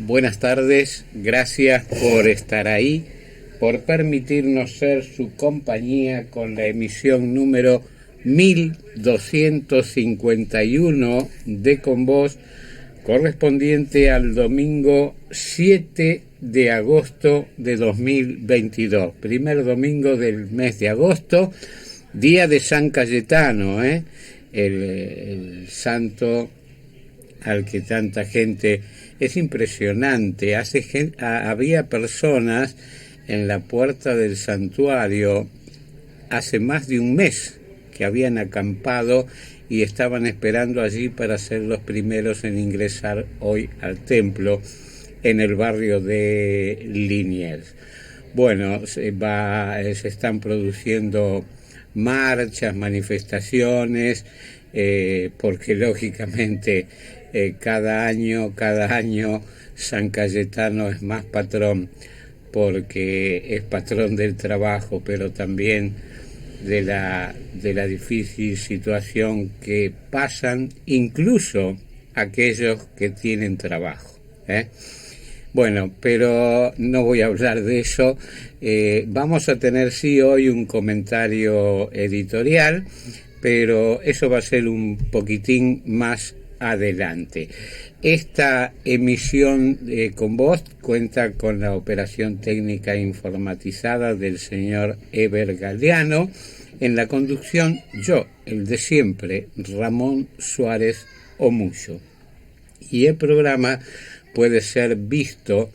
buenas tardes, gracias por estar ahí, por permitirnos ser su compañía con la emisión número 1251 de Con Vos, correspondiente al domingo 7 de agosto de 2022, primer domingo del mes de agosto, día de San Cayetano, el santo al que tanta gente, es impresionante, había personas en la puerta del santuario hace más de un mes que habían acampado y estaban esperando allí para ser los primeros en ingresar hoy al templo en el barrio de Liniers. Bueno, se están produciendo marchas, manifestaciones, porque lógicamente cada año San Cayetano es más patrón, porque es patrón del trabajo, pero también de la difícil situación que pasan incluso aquellos que tienen trabajo. Bueno, pero no voy a hablar de eso. Vamos a tener sí hoy un comentario editorial, pero eso va a ser un poquitín más adelante. Esta emisión Con Vos cuenta con la operación técnica informatizada del señor Eber Galeano. En la conducción, yo, el de siempre, Ramón Suárez Omuyo. Y el programa puede ser visto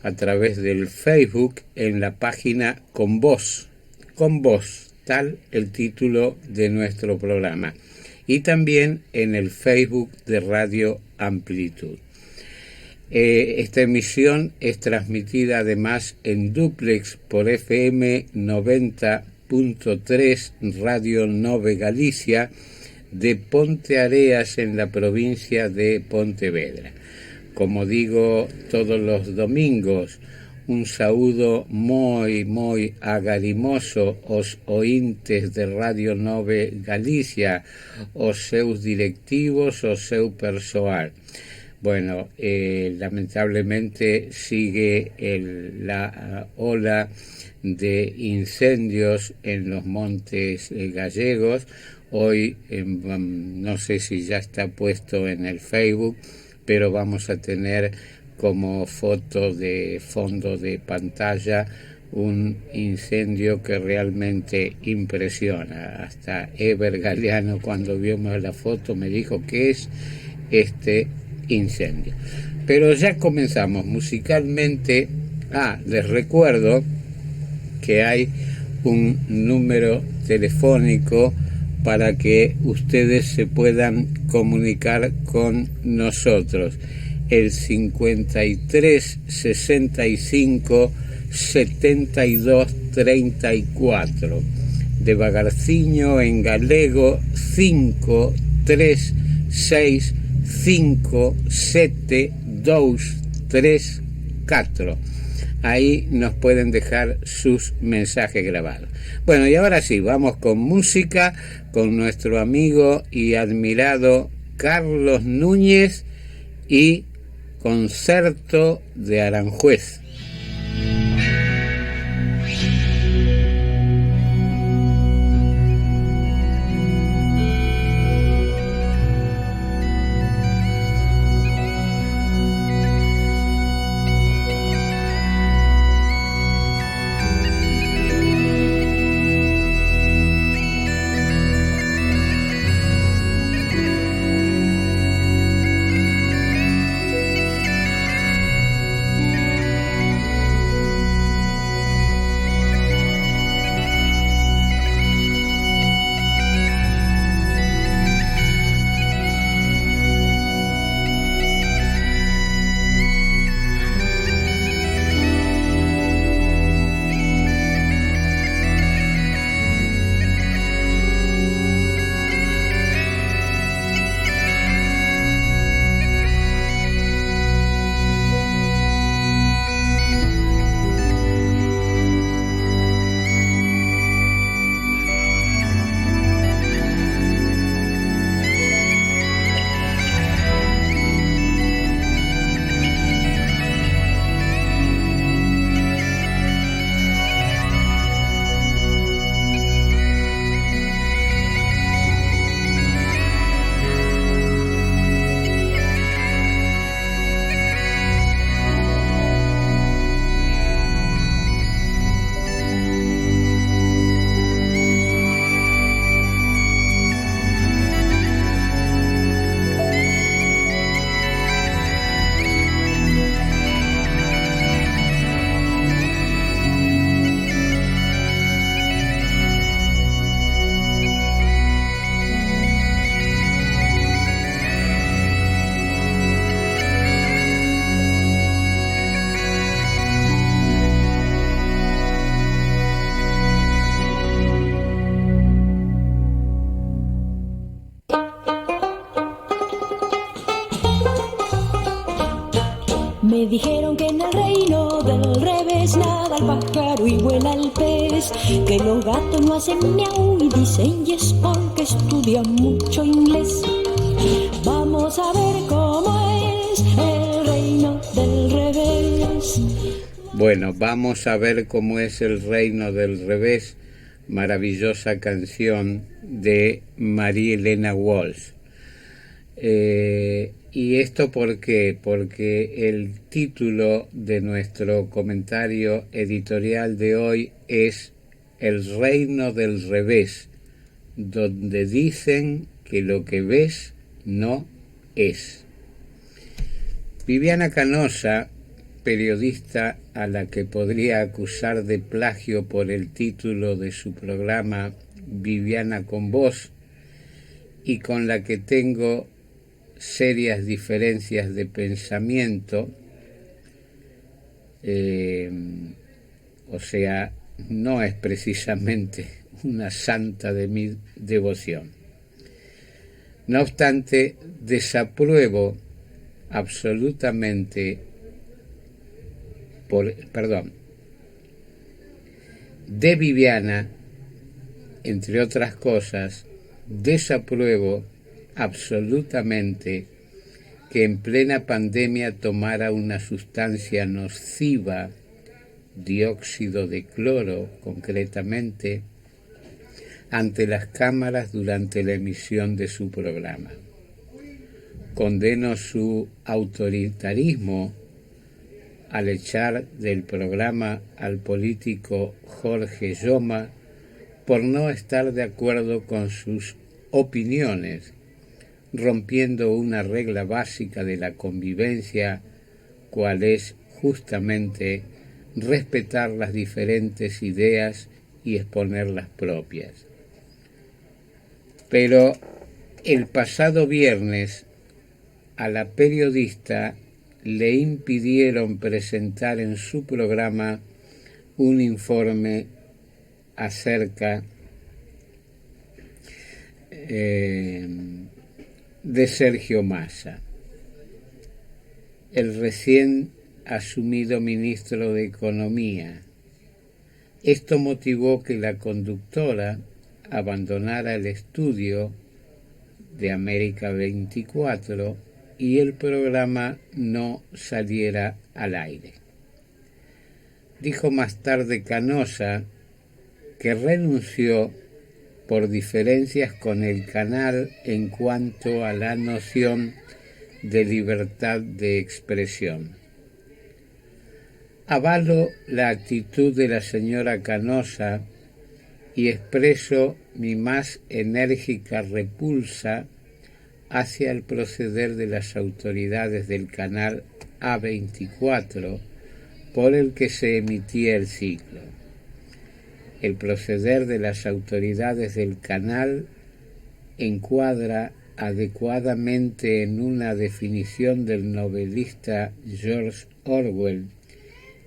a través del Facebook en la página Con Vos, tal el título de nuestro programa, y también en el Facebook de Radio Amplitud. Esta emisión es transmitida además en dúplex por FM 90.3 Radio Nove Galicia de Ponteareas en la provincia de Pontevedra. Como digo todos los domingos, un saúdo moi agarimoso aos ointes de Radio Nove Galicia, os seus directivos, o seu persoal. Bueno, lamentablemente sigue la ola de incendios en los montes gallegos. Hoy, no sé si ya está puesto en el Facebook, pero vamos a tener como foto de fondo de pantalla un incendio que realmente impresiona. Hasta Eber Galeano, cuando vimos la foto, me dijo que es este incendio. Pero ya comenzamos musicalmente. Les recuerdo que hay un número telefónico para que ustedes se puedan comunicar con nosotros. El 53 65 72 34, de Vagarciño en galego 5 3 6 5 7 2 3 4. Ahí nos pueden dejar sus mensajes grabados. Bueno, y ahora sí, vamos con música, con nuestro amigo y admirado Carlos Núñez y Concerto de Aranjuez. Me dijeron que en el reino del revés nada el pájaro y vuela el pez, que los gatos no hacen miau y dicen yes porque estudian mucho inglés. Vamos a ver cómo es el reino del revés. Bueno, vamos a ver cómo es el reino del revés, maravillosa canción de María Elena Walsh. ¿Y esto por qué? Porque el título de nuestro comentario editorial de hoy es El reino del revés, donde dicen que lo que ves no es. Viviana Canosa, periodista a la que podría acusar de plagio por el título de su programa Viviana con Vos, y con la que tengo serias diferencias de pensamiento, o sea, no es precisamente una santa de mi devoción. No obstante, desapruebo absolutamente, de Viviana, entre otras cosas, desapruebo absolutamente que en plena pandemia tomara una sustancia nociva, dióxido de cloro concretamente, ante las cámaras durante la emisión de su programa. Condeno su autoritarismo al echar del programa al político Jorge Yoma por no estar de acuerdo con sus opiniones, rompiendo una regla básica de la convivencia, cual es justamente respetar las diferentes ideas y exponer las propias. Pero el pasado viernes a la periodista le impidieron presentar en su programa un informe acerca de Sergio Massa, el recién asumido ministro de Economía. Esto motivó que la conductora abandonara el estudio de América 24 y el programa no saliera al aire. Dijo más tarde Canosa que renunció por diferencias con el canal en cuanto a la noción de libertad de expresión. Avalo la actitud de la señora Canosa y expreso mi más enérgica repulsa hacia el proceder de las autoridades del canal A24 por el que se emitía el ciclo. El proceder de las autoridades del canal encuadra adecuadamente en una definición del novelista George Orwell,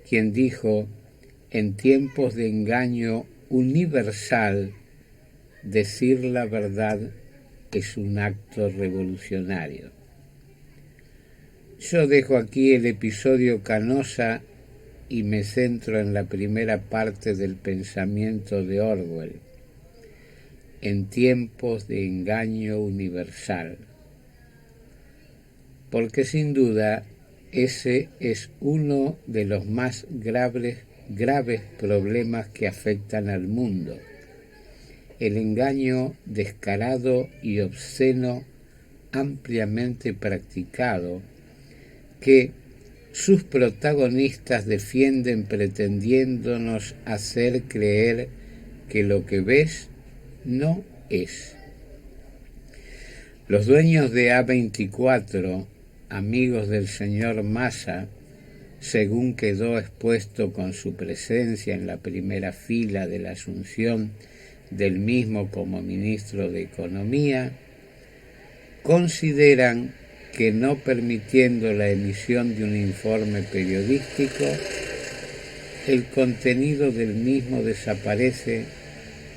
quien dijo: en tiempos de engaño universal, decir la verdad es un acto revolucionario. Yo dejo aquí el episodio Canosa y me centro en la primera parte del pensamiento de Orwell, en tiempos de engaño universal, porque sin duda ese es uno de los más graves problemas que afectan al mundo, el engaño descarado y obsceno ampliamente practicado que sus protagonistas defienden pretendiéndonos hacer creer que lo que ves no es. Los dueños de A24, amigos del señor Massa, según quedó expuesto con su presencia en la primera fila de la asunción del mismo como ministro de Economía, consideran que no permitiendo la emisión de un informe periodístico, el contenido del mismo desaparece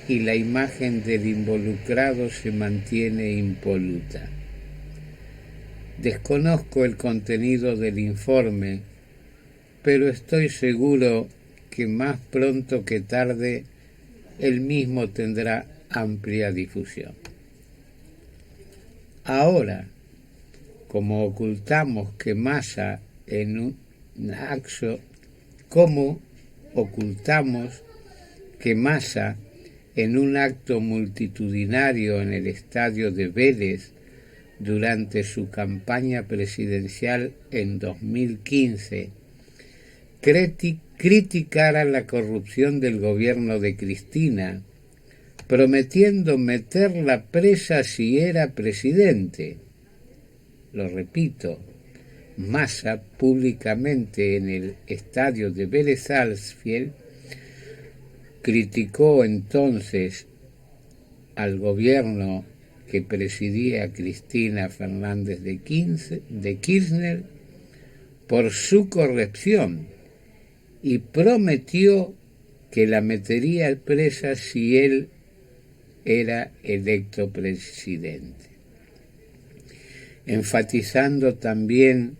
y la imagen del involucrado se mantiene impoluta. Desconozco el contenido del informe, pero estoy seguro que más pronto que tarde el mismo tendrá amplia difusión. Ahora, como ocultamos que Massa en un acto, como ocultamos que Massa en un acto multitudinario en el estadio de Vélez durante su campaña presidencial en 2015 criticara la corrupción del gobierno de Cristina, prometiendo meterla presa si era presidente. Lo repito, Massa públicamente en el estadio de Vélez Sarsfield criticó entonces al gobierno que presidía Cristina Fernández de Kirchner por su corrupción y prometió que la metería presa si él era electo presidente, enfatizando también: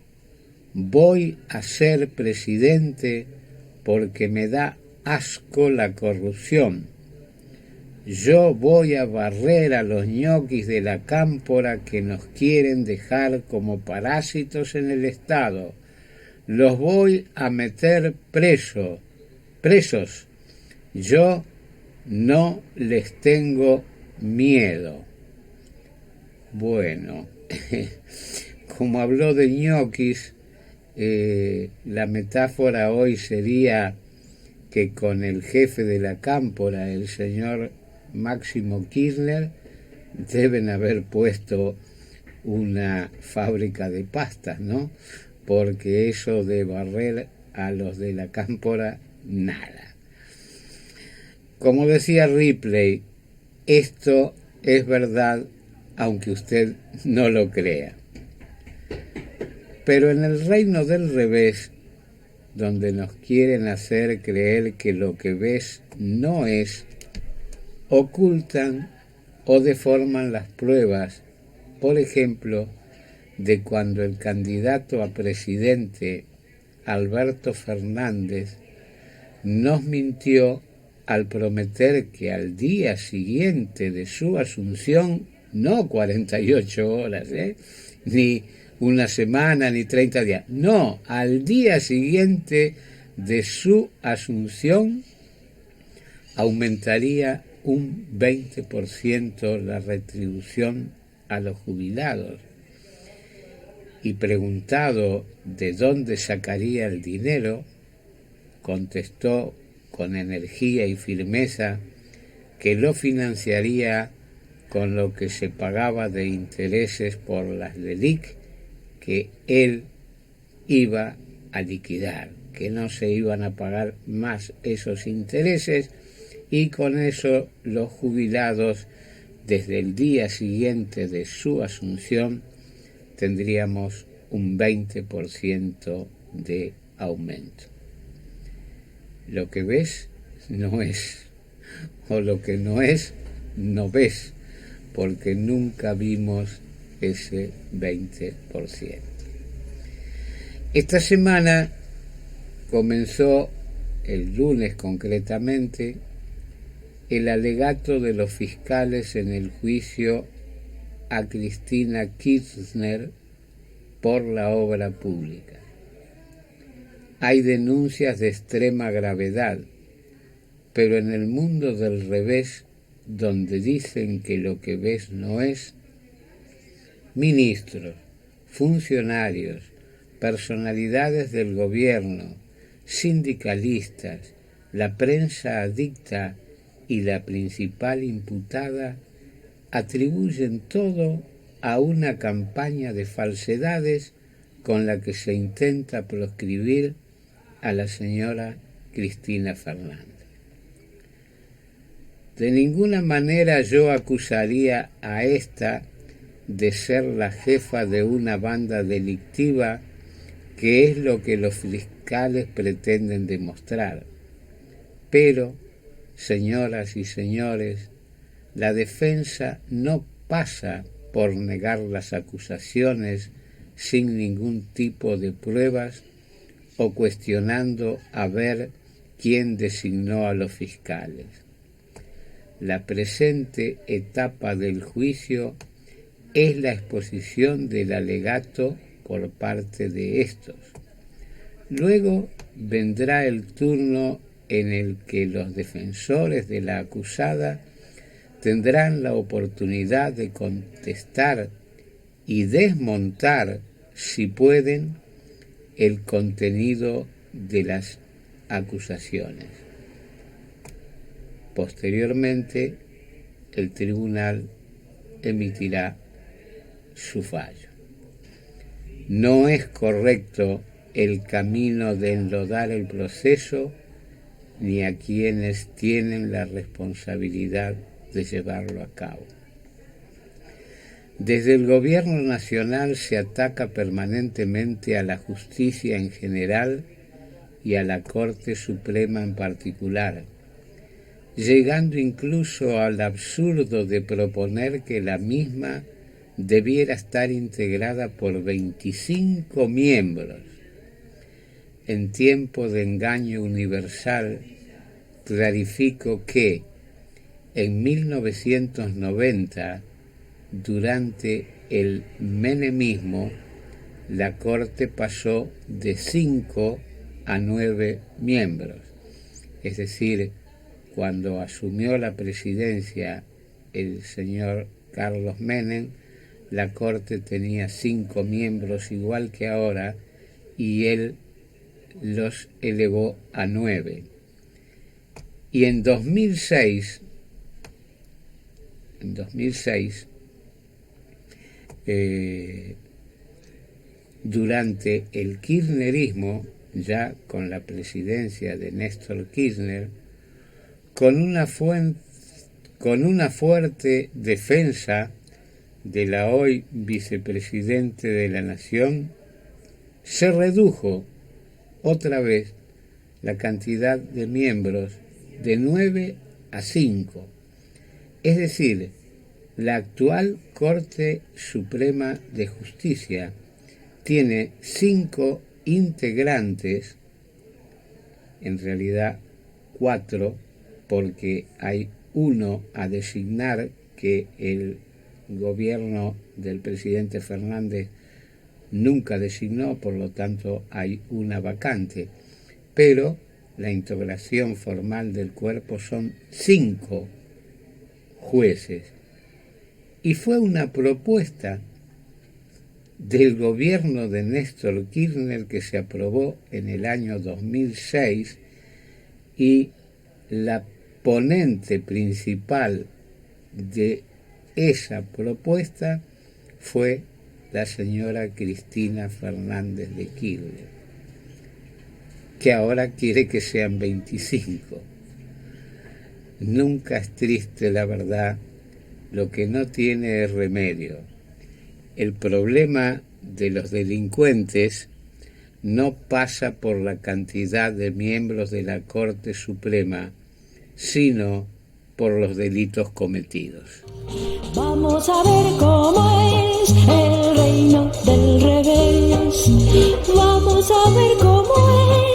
voy a ser presidente porque me da asco la corrupción. Yo voy a barrer a los ñoquis de la cámpora que nos quieren dejar como parásitos en el Estado. Los voy a meter presos. Yo no les tengo miedo. Bueno, como habló de ñoquis, la metáfora hoy sería que con el jefe de la cámpora, el señor Máximo Kirchner, deben haber puesto una fábrica de pastas, ¿no? Porque eso de barrer a los de la cámpora, nada. Como decía Ripley, esto es verdad aunque usted no lo crea. Pero en el reino del revés, donde nos quieren hacer creer que lo que ves no es, ocultan o deforman las pruebas, por ejemplo, de cuando el candidato a presidente, Alberto Fernández, nos mintió al prometer que al día siguiente de su asunción, no 48 horas, ni una semana, ni 30 días, no, al día siguiente de su asunción aumentaría un 20% la retribución a los jubilados. Y preguntado de dónde sacaría el dinero, contestó con energía y firmeza que lo financiaría con lo que se pagaba de intereses por las LELIQ que él iba a liquidar, que no se iban a pagar más esos intereses, y con eso los jubilados desde el día siguiente de su asunción tendríamos un 20% de aumento. Lo que ves no es, o lo que no es, no ves, porque nunca vimos ese 20%. Esta semana comenzó, el lunes concretamente, el alegato de los fiscales en el juicio a Cristina Kirchner por la obra pública. Hay denuncias de extrema gravedad, pero en el mundo del revés, donde dicen que lo que ves no es, ministros, funcionarios, personalidades del gobierno, sindicalistas, la prensa adicta y la principal imputada atribuyen todo a una campaña de falsedades con la que se intenta proscribir a la señora Cristina Fernández. De ninguna manera yo acusaría a esta de ser la jefa de una banda delictiva, que es lo que los fiscales pretenden demostrar. Pero, señoras y señores, la defensa no pasa por negar las acusaciones sin ningún tipo de pruebas o cuestionando a ver quién designó a los fiscales. La presente etapa del juicio es la exposición del alegato por parte de estos. Luego vendrá el turno en el que los defensores de la acusada tendrán la oportunidad de contestar y desmontar, si pueden, el contenido de las acusaciones. Posteriormente, el tribunal emitirá su fallo. No es correcto el camino de enlodar el proceso ni a quienes tienen la responsabilidad de llevarlo a cabo. Desde el gobierno nacional se ataca permanentemente a la justicia en general y a la Corte Suprema en particular, llegando incluso al absurdo de proponer que la misma debiera estar integrada por 25 miembros. En tiempo de engaño universal, clarifico que en 1990, durante el menemismo, la Corte pasó de 5 a 9 miembros. Es decir, cuando asumió la presidencia el señor Carlos Menem, la Corte tenía 5 miembros igual que ahora y él los elevó a 9. Y en 2006, durante el kirchnerismo, ya con la presidencia de Néstor Kirchner, con una fuerte defensa de la hoy vicepresidente de la Nación, se redujo otra vez la cantidad de miembros de 9 a 5. Es decir, la actual Corte Suprema de Justicia tiene 5 integrantes, en realidad 4, porque hay uno a designar que el gobierno del presidente Fernández nunca designó, por lo tanto hay una vacante, pero la integración formal del cuerpo son 5 jueces. Y fue una propuesta del gobierno de Néstor Kirchner que se aprobó en el año 2006 y la ponente principal de esa propuesta fue la señora Cristina Fernández de Kirchner, que ahora quiere que sean 25. Nunca es triste, la verdad, lo que no tiene remedio. El problema de los delincuentes no pasa por la cantidad de miembros de la Corte Suprema, sino por los delitos cometidos. Vamos a ver cómo es el reino del revés. Vamos a ver cómo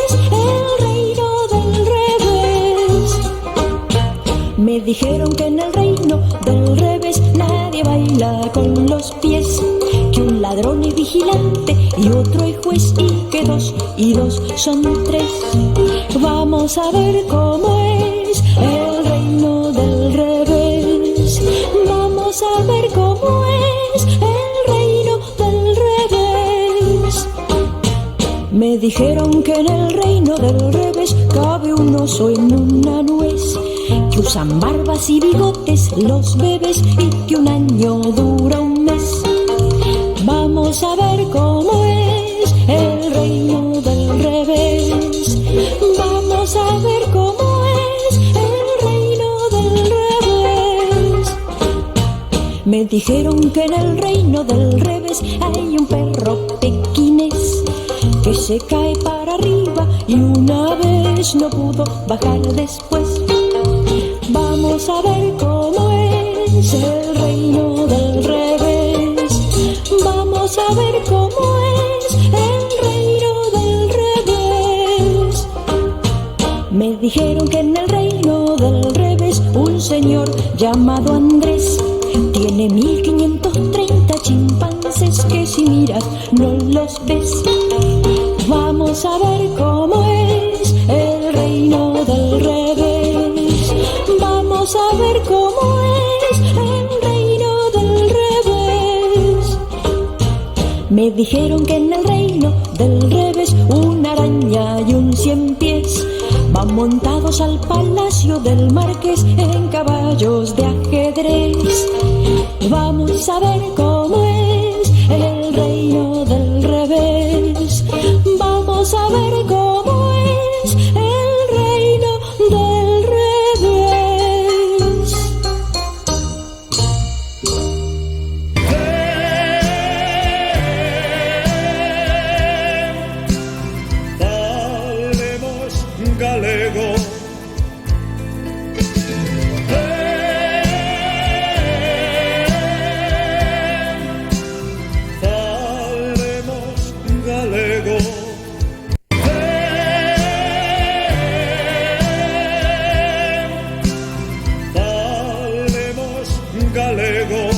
es el reino del revés. Me dijeron que en el reino del revés nadie baila con los pies, que un ladrón es vigilante y otro es juez, y que 2 y 2 son 3. Vamos a ver cómo es el reino del revés. Vamos a ver cómo es el reino del revés. Me dijeron que en el reino del revés cabe un oso en una nuez, que usan barbas y bigotes los bebés y que un año dura un mes. Vamos a ver cómo es el reino del revés. Vamos a ver cómo es el reino del revés. Me dijeron que en el reino del revés hay un perro pequinés que se cae para arriba y una vez no pudo bajar después. Vamos a ver cómo es el reino del revés. Vamos a ver cómo es el reino del revés. dijeron que en el reino del revés un señor llamado Andrés tiene 1530 chimpancés que si miras no los ves. Vamos a ver cómo es el reino del revés. Vamos a ver cómo es el reino del revés. Me dijeron que en el reino del revés una araña y un 100 pies van montados al palacio del marqués en caballos de ajedrez. Vamos a ver cómo es el reino del revés. Vamos a ver cómo es el reino del revés. Hablemos galego. Hablemos galego. Hablemos galego.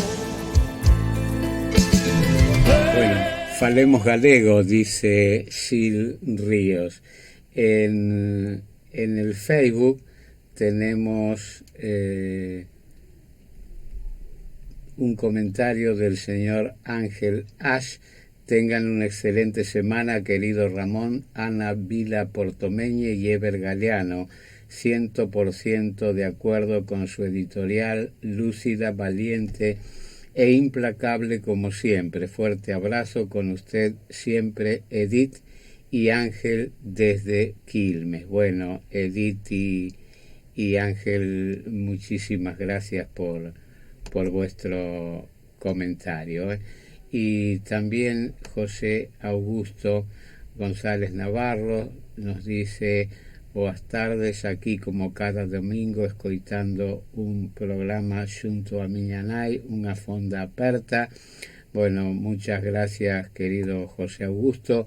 Bueno, falemos galego, dice Sil Ríos. En el Facebook tenemos un comentario del señor Ángel Ash. Tengan una excelente semana, querido Ramón, Ana Vila Portomeñe y Eber Galeano. 100% de acuerdo con su editorial, lúcida, valiente e implacable como siempre. Fuerte abrazo con usted siempre, Edith y Ángel desde Quilmes. Bueno, Edith y Ángel, muchísimas gracias por vuestro comentario. Y también José Augusto González Navarro nos dice: boas tardes, aquí como cada domingo escoitando un programa xunto a miña nai, unha fonda aperta. Bueno, muchas gracias, querido José Augusto,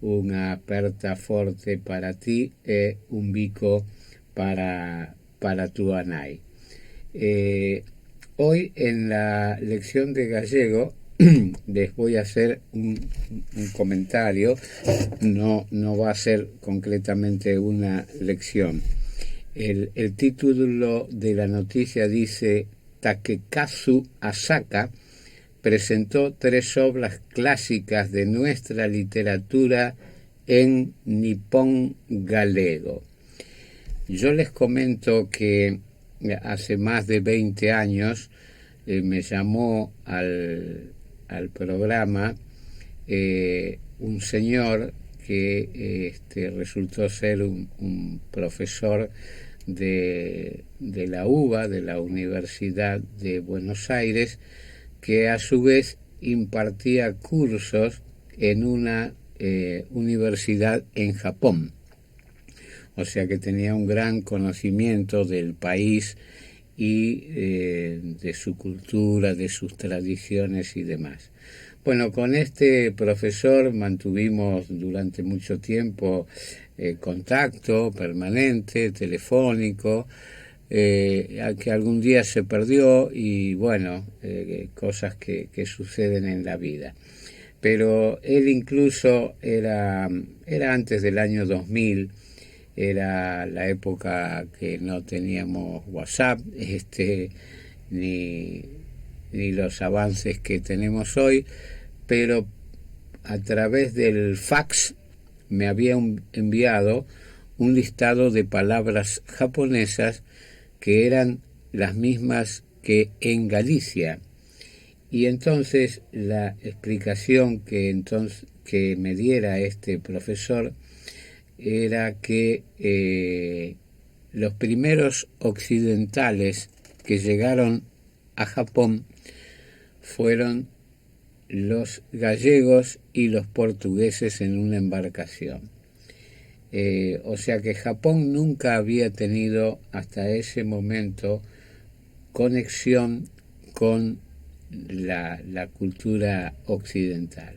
unha aperta forte para ti e un bico para túa nai. Hoy en la lección de gallego les voy a hacer un comentario, no va a ser concretamente una lección. El título de la noticia dice: Takekazu Asaka presentó 3 obras clásicas de nuestra literatura en nipón galego. Yo les comento que hace más de 20 años me llamó al programa un señor que resultó ser un profesor de la UBA, de la Universidad de Buenos Aires, que a su vez impartía cursos en una universidad en Japón. O sea que tenía un gran conocimiento del país y de su cultura, de sus tradiciones y demás. Bueno, con este profesor mantuvimos durante mucho tiempo contacto permanente, telefónico, que algún día se perdió y bueno, cosas que suceden en la vida. Pero él incluso era antes del año 2000, era la época que no teníamos WhatsApp, ni los avances que tenemos hoy, pero a través del fax me había enviado un listado de palabras japonesas que eran las mismas que en Galicia. Y entonces la explicación que me diera este profesor era que los primeros occidentales que llegaron a Japón fueron los gallegos y los portugueses en una embarcación. O sea que Japón nunca había tenido hasta ese momento conexión con la cultura occidental.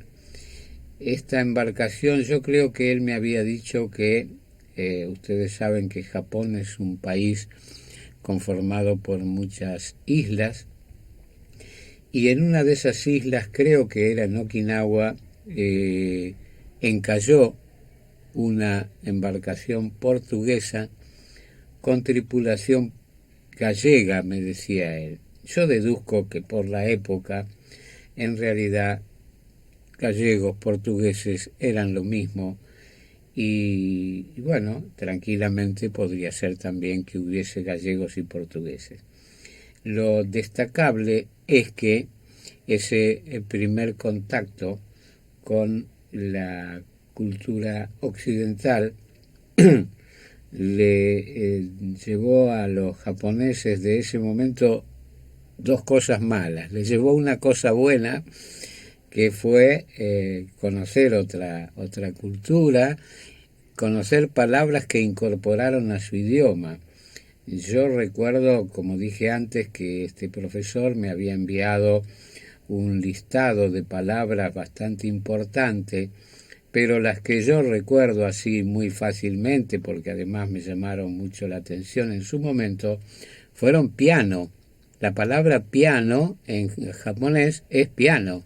Esta embarcación, yo creo que él me había dicho que Ustedes saben que Japón es un país conformado por muchas islas, y en una de esas islas, creo que era en Okinawa, encalló una embarcación portuguesa con tripulación gallega, me decía él. Yo deduzco que por la época, en realidad, gallegos, portugueses eran lo mismo, y bueno, tranquilamente podría ser también que hubiese gallegos y portugueses. Lo destacable es que ese primer contacto con la cultura occidental le llevó a los japoneses de ese momento dos cosas malas. Les llevó una cosa buena, que fue conocer otra cultura, conocer palabras que incorporaron a su idioma. Yo recuerdo, como dije antes, que este profesor me había enviado un listado de palabras bastante importante, pero las que yo recuerdo así muy fácilmente, porque además me llamaron mucho la atención en su momento, fueron piano. La palabra piano en japonés es piano.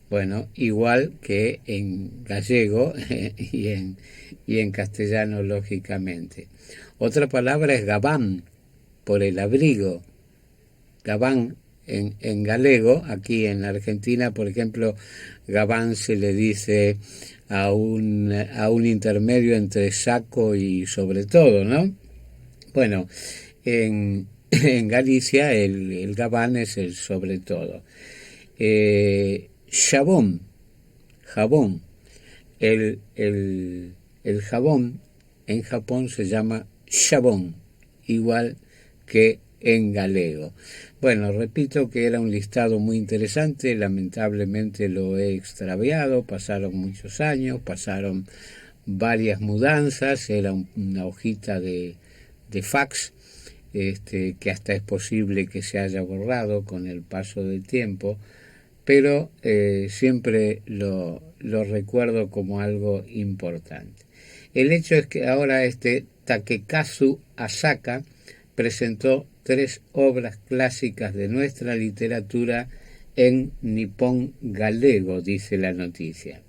Bueno, igual que en gallego y en castellano, lógicamente. Otra palabra es gabán, por el abrigo. Gabán en galego, aquí en Argentina, por ejemplo, gabán se le dice a un intermedio entre saco y sobre todo, ¿no? Bueno, en Galicia el gabán es el sobre todo. Jabón, jabón. El jabón en Japón se llama shabón, igual que en galego. Bueno, repito que era un listado muy interesante, lamentablemente lo he extraviado, pasaron muchos años, pasaron varias mudanzas, era una hojita de fax, que hasta es posible que se haya borrado con el paso del tiempo, pero siempre lo recuerdo como algo importante. El hecho es que ahora Takekazu Asaka presentó 3 obras clásicas de nuestra literatura en nipón galego, dice la noticia.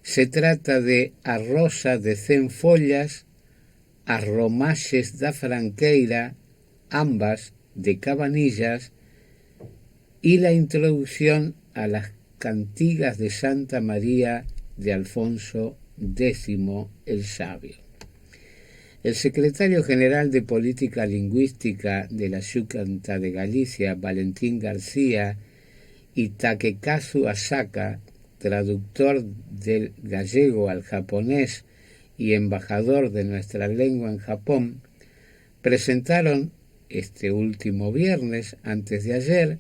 Se trata de A Rosa de 100 follas, As Romaxes da Franqueira, ambas de Cabanillas, y la introducción a las cantigas de Santa María de Alfonso X el Sabio. El secretario general de Política Lingüística de la Xunta de Galicia, Valentín García, y Takekazu Asaka, traductor del gallego al japonés y embajador de nuestra lengua en Japón, presentaron este último viernes, antes de ayer,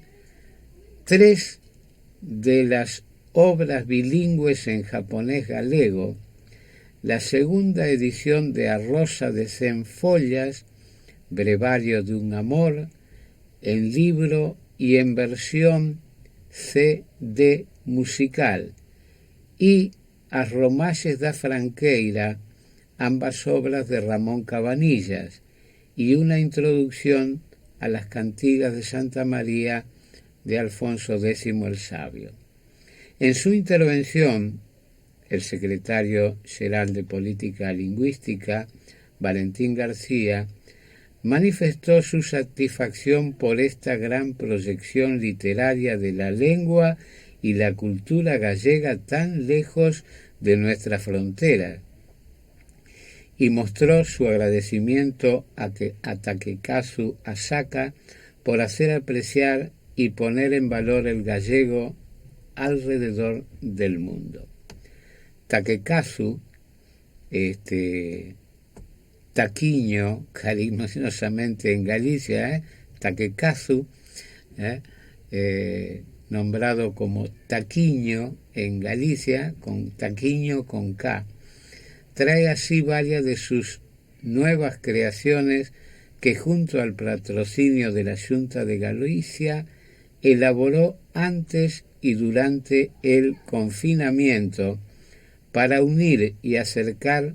3 de las obras bilingües en japonés galego, la segunda edición de A Rosa de 100 follas, Brevario de un amor, en libro y en versión CD musical, y As Romaxes da Franqueira, ambas obras de Ramón Cabanillas, y una introducción a las cantigas de Santa María de Alfonso X el Sabio. En su intervención, el secretario general de Política Lingüística, Valentín García, manifestó su satisfacción por esta gran proyección literaria de la lengua y la cultura gallega tan lejos de nuestra frontera, y mostró su agradecimiento a Takekazu Asaka por hacer apreciar y poner en valor el gallego alrededor del mundo. Takekazu, taquiño, cariñosamente en Galicia, Takekazu, nombrado como taquiño en Galicia, con taquiño con K, trae así varias de sus nuevas creaciones que, junto al patrocinio de la Xunta de Galicia, elaboró antes y durante el confinamiento para unir y acercar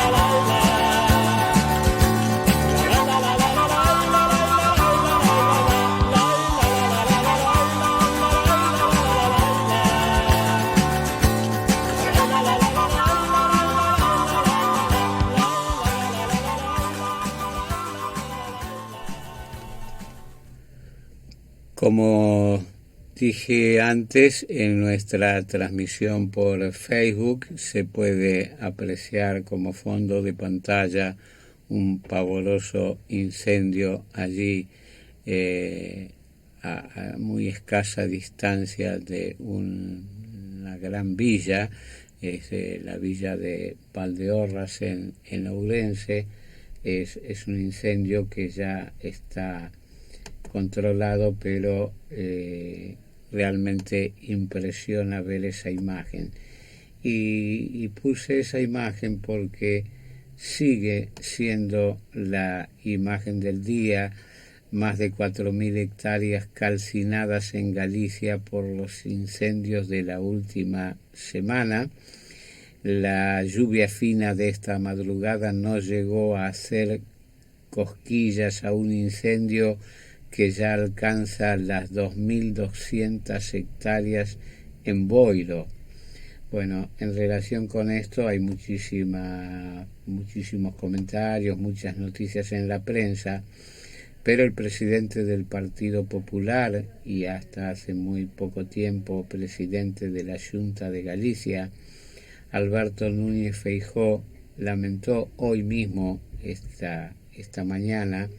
Como dije antes, en nuestra transmisión por Facebook se puede apreciar como fondo de pantalla un pavoroso incendio allí a muy escasa distancia de una gran villa, es la villa de Valdeorras en Ourense. Es un incendio que ya está controlado, pero realmente impresiona ver esa imagen. Y puse esa imagen porque sigue siendo la imagen del día. Más de 4.000 hectáreas calcinadas en Galicia por los incendios de la última semana. La lluvia fina de esta madrugada no llegó a hacer cosquillas a un incendio que ya alcanza las 2.200 hectáreas en Boiro. Bueno, en relación con esto hay muchísimos comentarios, muchas noticias en la prensa, pero el presidente del Partido Popular y hasta hace muy poco tiempo presidente de la Xunta de Galicia, Alberto Núñez Feijóo, lamentó hoy mismo, esta mañana,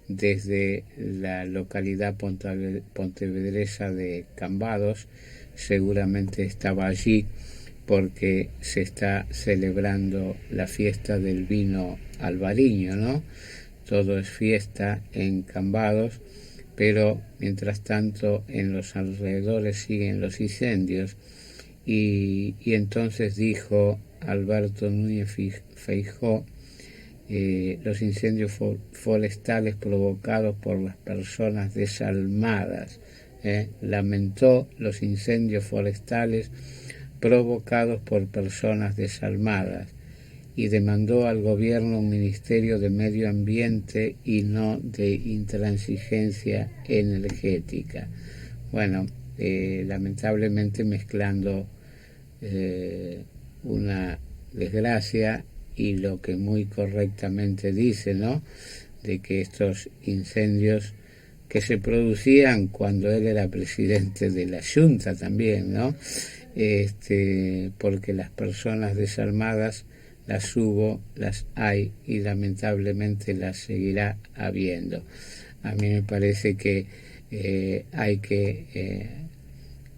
desde la localidad pontevedresa de Cambados. Seguramente estaba allí porque se está celebrando la fiesta del vino albariño, ¿no? Todo es fiesta en Cambados, pero mientras tanto en los alrededores siguen los incendios y entonces dijo Alberto Núñez Feijóo, los incendios forestales provocados por las personas desalmadas. Lamentó los incendios forestales provocados por personas desalmadas y demandó al gobierno un ministerio de medio ambiente y no de intransigencia energética. Bueno, lamentablemente mezclando una desgracia y lo que muy correctamente dice, ¿no?, de que estos incendios que se producían cuando él era presidente de la Xunta también, ¿no?, porque las personas desarmadas las hubo, las hay y lamentablemente las seguirá habiendo. A mí me parece que hay que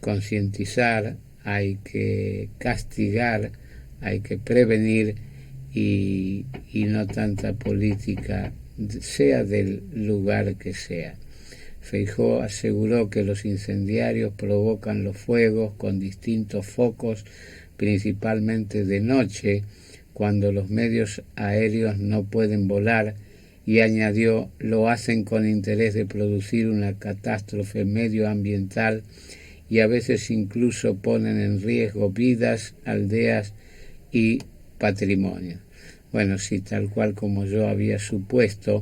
concientizar, hay que castigar, hay que prevenir y no tanta política, sea del lugar que sea. Feijóo aseguró que los incendiarios provocan los fuegos con distintos focos, principalmente de noche, cuando los medios aéreos no pueden volar, y añadió, lo hacen con interés de producir una catástrofe medioambiental y a veces incluso ponen en riesgo vidas, aldeas y patrimonio. Bueno, sí, tal cual como yo había supuesto,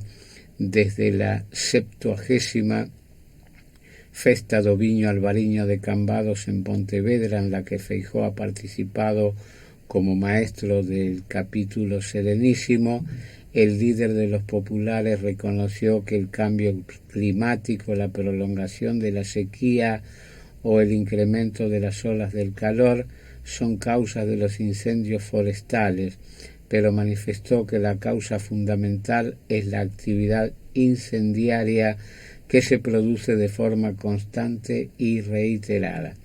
desde la 70ª Festa do Viño Albariño de Cambados en Pontevedra, en la que Feijóo ha participado como maestro del capítulo Serenísimo, el líder de los populares reconoció que el cambio climático, la prolongación de la sequía o el incremento de las olas del calor son causas de los incendios forestales, pero manifestó que la causa fundamental es la actividad incendiaria que se produce de forma constante y reiterada.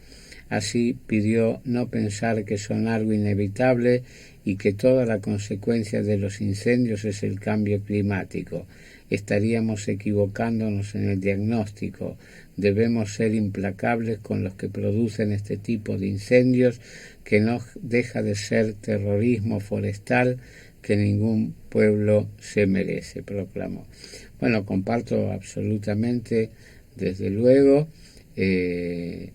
Así pidió no pensar que son algo inevitable y que toda la consecuencia de los incendios es el cambio climático. Estaríamos equivocándonos en el diagnóstico. Debemos ser implacables con los que producen este tipo de incendios, que no deja de ser terrorismo forestal que ningún pueblo se merece, proclamó. Bueno, comparto absolutamente, desde luego, que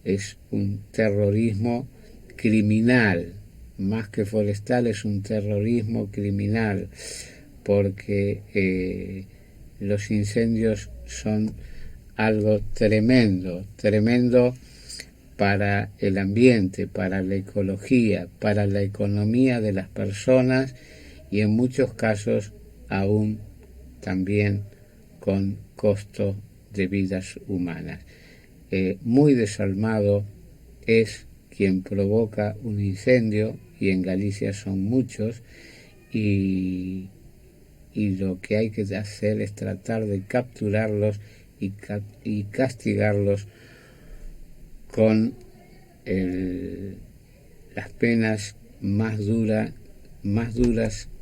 es un terrorismo criminal, más que forestal, es un terrorismo criminal, porque los incendios son algo tremendo para el ambiente, para la ecología, para la economía de las personas y en muchos casos aún también con costo de vidas humanas. Muy desalmado es quien provoca un incendio, y en Galicia son muchos, y lo que hay que hacer es tratar de capturarlos y castigarlos con las penas más duras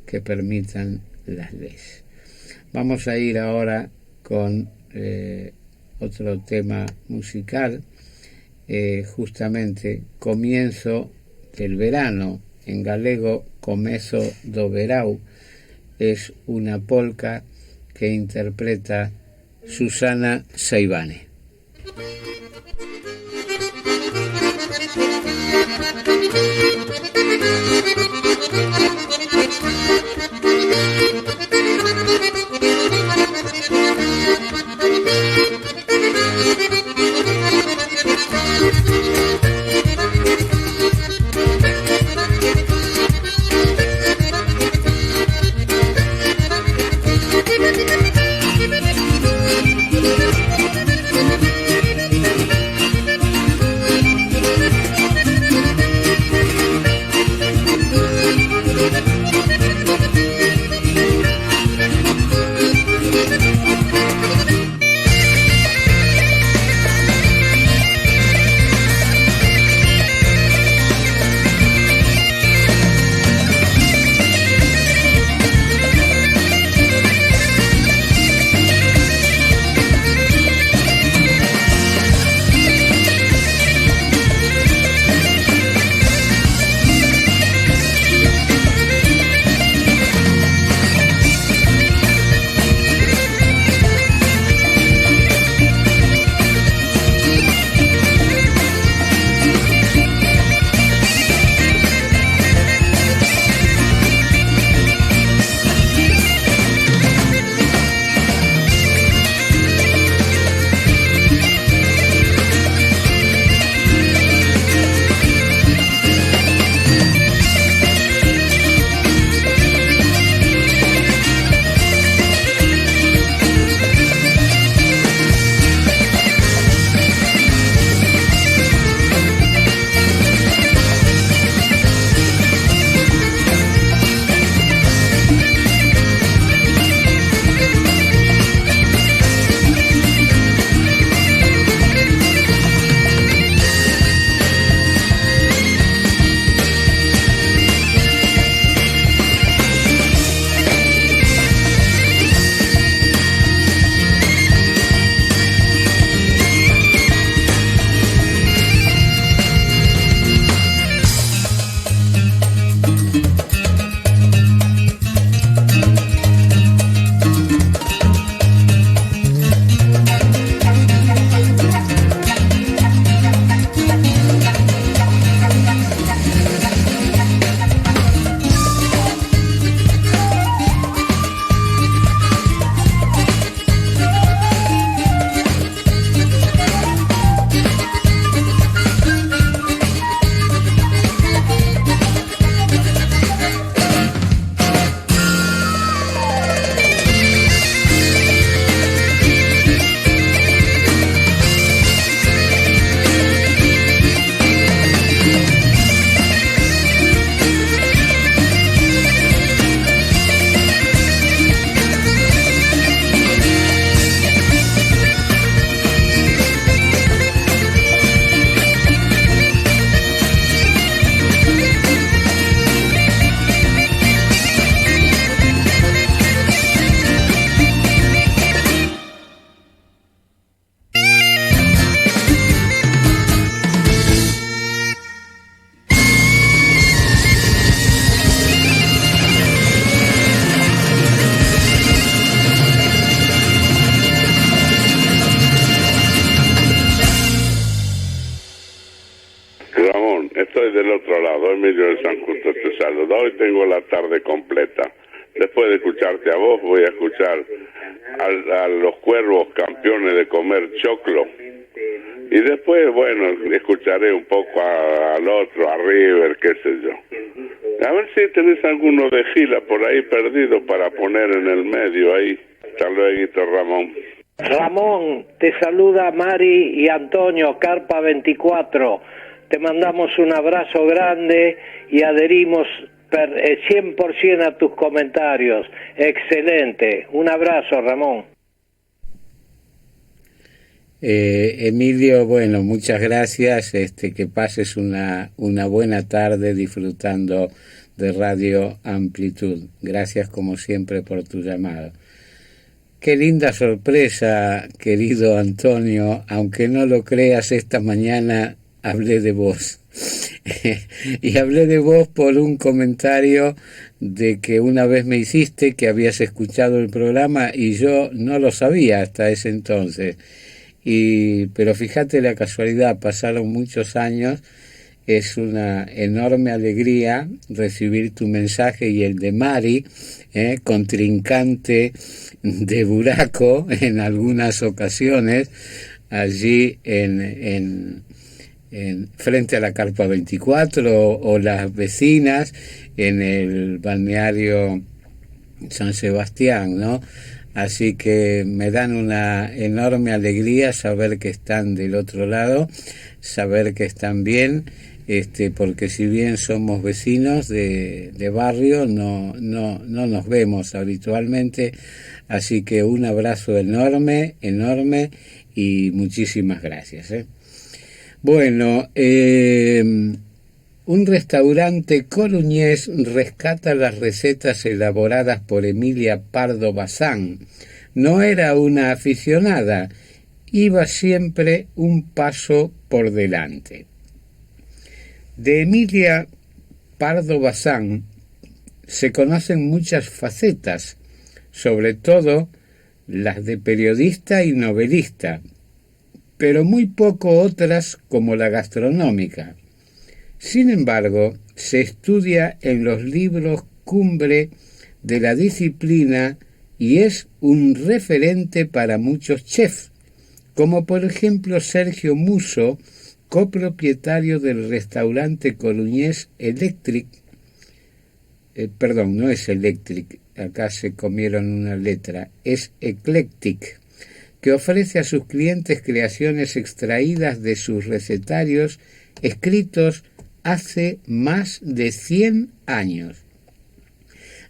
que permitan las leyes. Vamos a ir ahora con otro tema musical, justamente comienzo del verano, en galego comezo do verão, es una polca que interpreta Susana Seivane. Estoy del otro lado, Emilio de San Justo te saluda. Hoy tengo la tarde completa. Después de escucharte a vos, voy a escuchar a los Cuervos, campeones de comer choclo. Y después, bueno, escucharé un poco al otro, a River, qué sé yo. A ver si tenés alguno de Gila por ahí perdido para poner en el medio ahí. Hasta luego, Ramón. Ramón, te saluda Mari y Antonio, Carpa 24. Te mandamos un abrazo grande y adherimos 100% a tus comentarios. Excelente. Un abrazo, Ramón. Emilio, bueno, muchas gracias. Que pases una buena tarde disfrutando de Radio Amplitud. Gracias como siempre por tu llamado. Qué linda sorpresa, querido Antonio. Aunque no lo creas, esta mañana hablé de vos. Y hablé de vos por un comentario de que una vez me hiciste que habías escuchado el programa y yo no lo sabía hasta ese entonces. Pero fíjate la casualidad, pasaron muchos años. Es una enorme alegría recibir tu mensaje y el de Mari, contrincante de Buraco en algunas ocasiones, allí en frente a la Carpa 24 o las vecinas en el balneario San Sebastián, ¿no? Así que me dan una enorme alegría saber que están del otro lado, saber que están bien, porque si bien somos vecinos de barrio, no nos vemos habitualmente, así que un abrazo enorme y muchísimas gracias. Bueno, un restaurante coruñés rescata las recetas elaboradas por Emilia Pardo Bazán. No era una aficionada, iba siempre un paso por delante. De Emilia Pardo Bazán se conocen muchas facetas, sobre todo las de periodista y novelista, pero muy poco otras como la gastronómica. Sin embargo, se estudia en los libros cumbre de la disciplina y es un referente para muchos chefs, como por ejemplo Sergio Musso, copropietario del restaurante coruñés Electric, no es Electric, acá se comieron una letra, es Eclectic, que ofrece a sus clientes creaciones extraídas de sus recetarios escritos hace más de 100 años.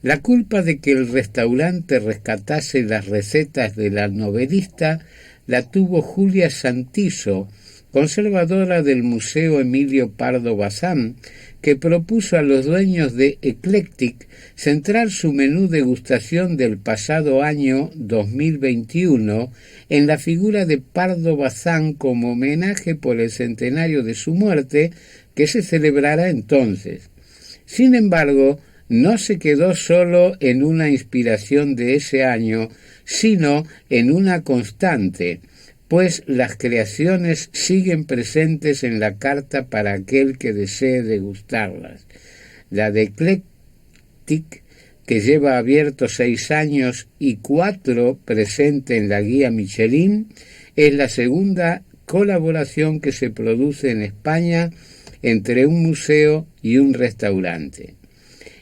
La culpa de que el restaurante rescatase las recetas de la novelista la tuvo Julia Santiso, conservadora del Museo Emilio Pardo Bazán, que propuso a los dueños de Eclectic centrar su menú degustación del pasado año 2021 en la figura de Pardo Bazán como homenaje por el centenario de su muerte, que se celebrará entonces. Sin embargo, no se quedó solo en una inspiración de ese año, sino en una constante, pues las creaciones siguen presentes en la carta para aquel que desee degustarlas. La de Eclectic, que lleva abierto 6 años y 4 presente en la guía Michelin, es la segunda colaboración que se produce en España entre un museo y un restaurante.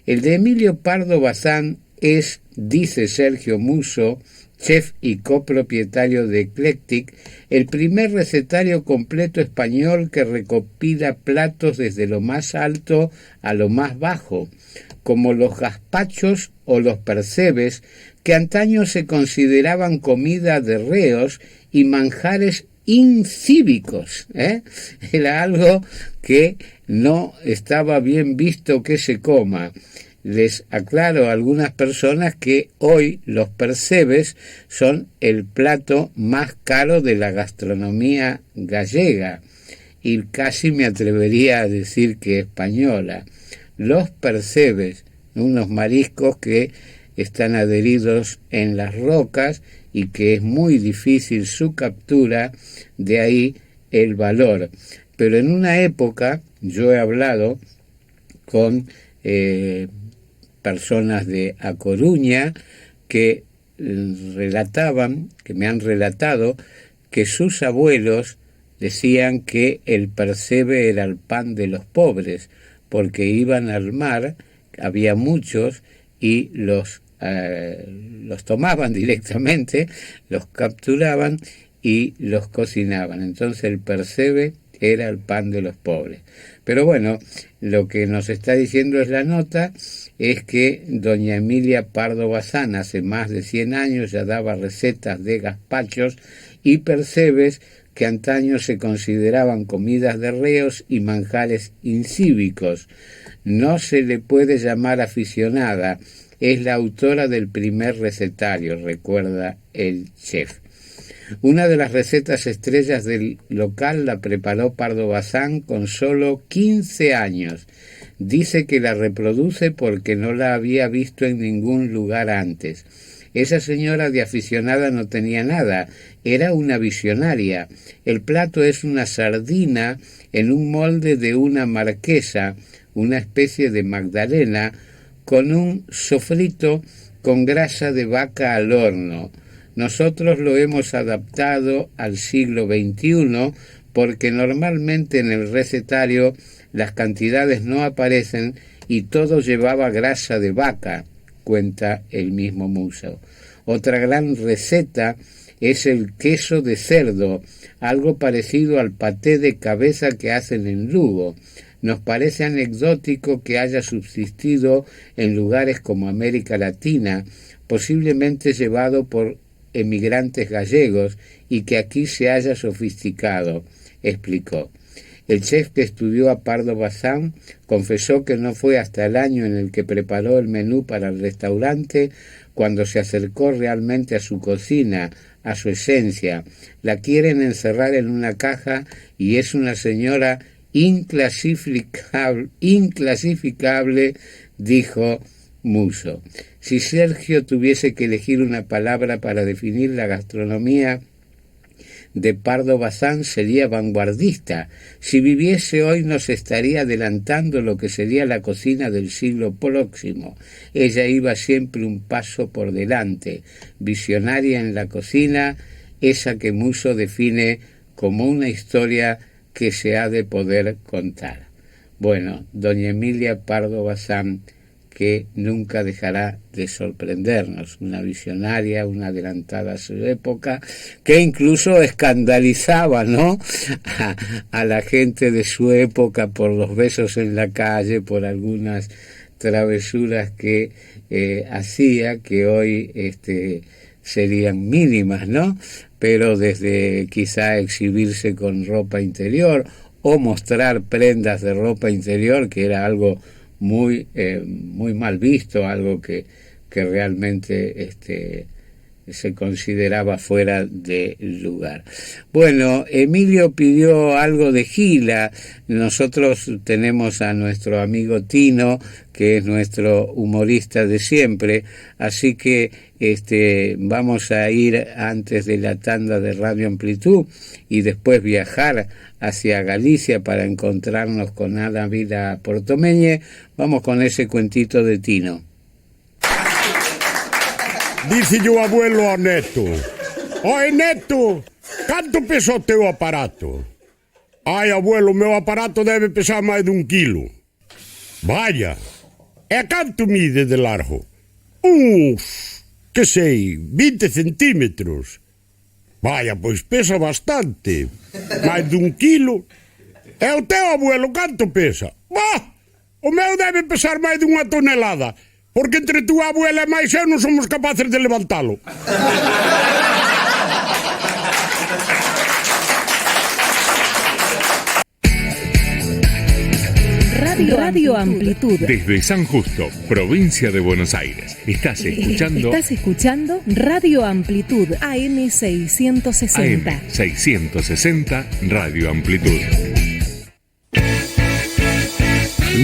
El de Emilio Pardo Bazán es, dice Sergio Musso, chef y copropietario de Eclectic, el primer recetario completo español que recopila platos desde lo más alto a lo más bajo, como los gazpachos o los percebes, que antaño se consideraban comida de reos y manjares incívicos, Era algo que no estaba bien visto que se coma. Les aclaro a algunas personas que hoy los percebes son el plato más caro de la gastronomía gallega y casi me atrevería a decir que española. Los percebes, unos mariscos que están adheridos en las rocas y que es muy difícil su captura, de ahí el valor. Pero en una época yo he hablado con personas de A Coruña que me han relatado que sus abuelos decían que el percebe era el pan de los pobres, porque iban al mar, había muchos, y los los tomaban directamente, los capturaban y los cocinaban. Entonces el percebe era el pan de los pobres. Pero bueno, lo que nos está diciendo es la nota, es que doña Emilia Pardo Bazán hace más de 100 años ya daba recetas de gazpachos y percebes que antaño se consideraban comidas de reos y manjares incívicos. No se le puede llamar aficionada, es la autora del primer recetario, recuerda el chef. Una de las recetas estrellas del local la preparó Pardo Bazán con solo 15 años. Dice que la reproduce porque no la había visto en ningún lugar antes. Esa señora de aficionada no tenía nada, era una visionaria. El plato es una sardina en un molde de una marquesa, una especie de magdalena, con un sofrito con grasa de vaca al horno. Nosotros lo hemos adaptado al siglo XXI porque normalmente en el recetario las cantidades no aparecen y todo llevaba grasa de vaca, cuenta el mismo Musso. Otra gran receta es el queso de cerdo, algo parecido al paté de cabeza que hacen en Lugo. Nos parece anecdótico que haya subsistido en lugares como América Latina, posiblemente llevado por emigrantes gallegos y que aquí se haya sofisticado, explicó. El chef que estudió a Pardo Bazán confesó que no fue hasta el año en el que preparó el menú para el restaurante cuando se acercó realmente a su cocina, a su esencia. La quieren encerrar en una caja y es una señora inclasificable, dijo Musso. Si Sergio tuviese que elegir una palabra para definir la gastronomía de Pardo Bazán, sería vanguardista. Si viviese hoy nos estaría adelantando lo que sería la cocina del siglo próximo. Ella iba siempre un paso por delante, visionaria en la cocina, esa que Musso define como una historia que se ha de poder contar. Bueno, doña Emilia Pardo Bazán, que nunca dejará de sorprendernos, una visionaria, una adelantada a su época, que incluso escandalizaba, ¿no?, a la gente de su época por los besos en la calle, por algunas travesuras que hacía, que hoy serían mínimas, ¿no?, pero desde quizá exhibirse con ropa interior o mostrar prendas de ropa interior, que era algo muy mal visto, algo que realmente se consideraba fuera de lugar. Bueno, Emilio pidió algo de Gila. Nosotros tenemos a nuestro amigo Tino, que es nuestro humorista de siempre, así que vamos a ir antes de la tanda de Radio Amplitud y después viajar hacia Galicia para encontrarnos con Ana Vida Portomeñe. Vamos con ese cuentito de Tino. Dice o abuelo ao neto: "Oi, neto, canto pesa o teu aparato?" "Ai, abuelo, meu aparato debe pesar máis d'1 kilo." "Vaya, e canto mide de largo?" Que sei, 20 centímetros." "Vaya, pois pesa bastante, máis d'1 kilo." "E o teu abuelo canto pesa?" "Bah, o meu debe pesar máis d'1 tonelada, porque entre tú a abuela e máis eu non somos capaces de levantalo." Radio Amplitud. Desde San Justo, provincia de Buenos Aires. Estás escuchando Radio Amplitud AM 660. AM 660 Radio Amplitud.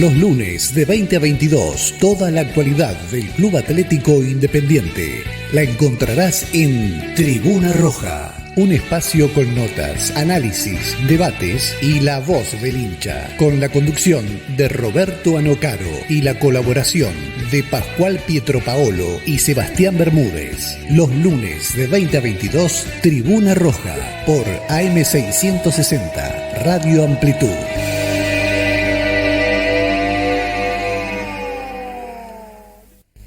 Los lunes de 20 a 22, toda la actualidad del Club Atlético Independiente la encontrarás en Tribuna Roja. Un espacio con notas, análisis, debates y la voz del hincha. Con la conducción de Roberto Anocaro y la colaboración de Pascual Pietropaolo y Sebastián Bermúdez. Los lunes de 20 a 22, Tribuna Roja, por AM 660, Radio Amplitud.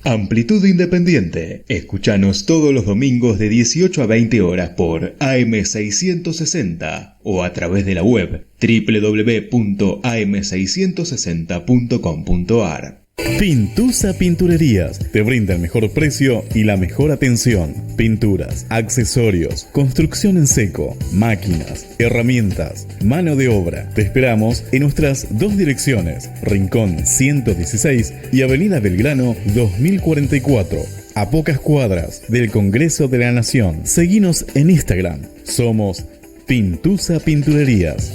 Amplitud Independiente. Escúchanos todos los domingos de 18 a 20 horas por AM660 o a través de la web www.am660.com.ar. Pintusa Pinturerías te brinda el mejor precio y la mejor atención. Pinturas, accesorios, construcción en seco, máquinas, herramientas, mano de obra. Te esperamos en nuestras dos direcciones, Rincón 116 y Avenida Belgrano 2044. A pocas cuadras del Congreso de la Nación. Seguinos en Instagram. Somos Pintusa Pinturerías.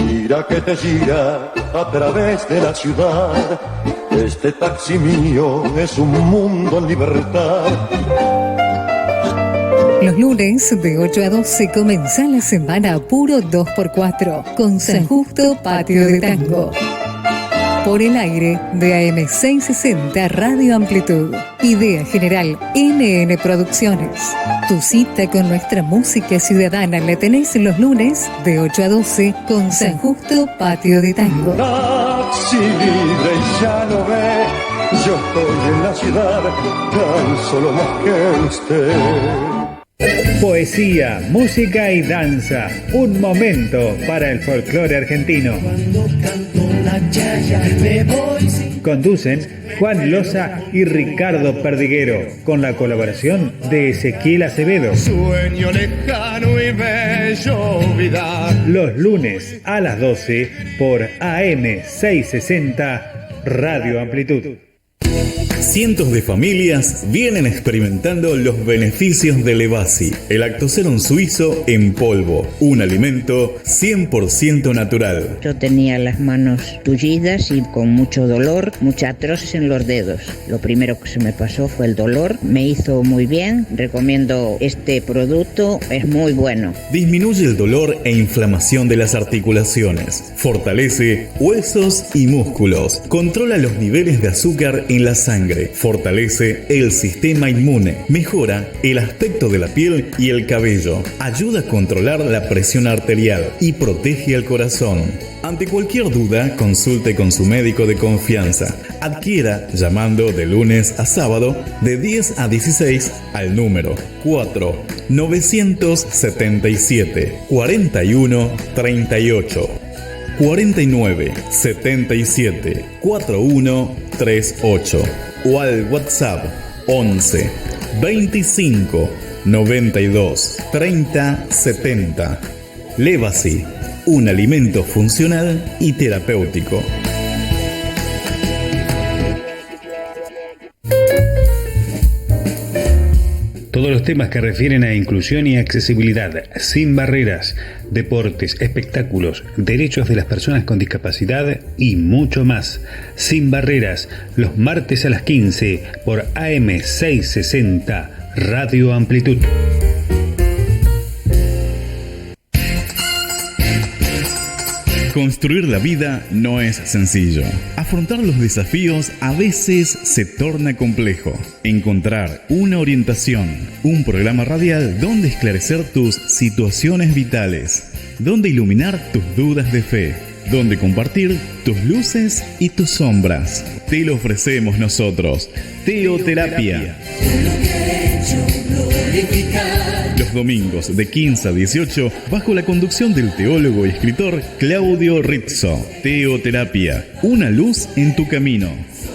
Mira que te gira a través de la ciudad. Este taxi mío es un mundo en libertad. Los lunes de 8 a 12 comienza la semana puro 2x4 con San Justo Patio de Tango. Por el aire de AM660 Radio Amplitud. Idea general NN Producciones. Tu cita con nuestra música ciudadana la tenés los lunes de 8 a 12 con San Justo Patio de Tango. Taxi libre ya lo ve, yo estoy en la ciudad, tan solo más que usted. Poesía, música y danza. Un momento para el folclore argentino. Cuando canto la chaya, me voy sin... Conducen Juan Loza y Ricardo Perdiguero, con la colaboración de Ezequiel Acevedo. Sueño lejano y bello vida. Los lunes a las 12 por AM660 Radio Amplitud. Cientos de familias vienen experimentando los beneficios de Levasi, el lactoserum suizo en polvo, un alimento 100% natural. Yo tenía las manos tullidas y con mucho dolor, mucha artrosis en los dedos. Lo primero que se me pasó fue el dolor, me hizo muy bien, recomiendo este producto, es muy bueno. Disminuye el dolor e inflamación de las articulaciones, fortalece huesos y músculos, controla los niveles de azúcar en la sangre, fortalece el sistema inmune, mejora el aspecto de la piel y el cabello, ayuda a controlar la presión arterial y protege al corazón. Ante cualquier duda, consulte con su médico de confianza. Adquiera llamando de lunes a sábado de 10 a 16 al número 4977 4138 49 77 4138 o al WhatsApp 11 25 92 30 70. Levasi, un alimento funcional y terapéutico. Todos los temas que refieren a inclusión y accesibilidad, sin barreras, deportes, espectáculos, derechos de las personas con discapacidad y mucho más. Sin barreras, los martes a las 15 por AM660 Radio Amplitud. Construir la vida no es sencillo. Afrontar los desafíos a veces se torna complejo. Encontrar una orientación, un programa radial donde esclarecer tus situaciones vitales, donde iluminar tus dudas de fe, donde compartir tus luces y tus sombras. Te lo ofrecemos nosotros. Teoterapia. Los domingos de 15 a 18 bajo la conducción del teólogo y escritor Claudio Rizzo. Teoterapia, una luz en tu camino.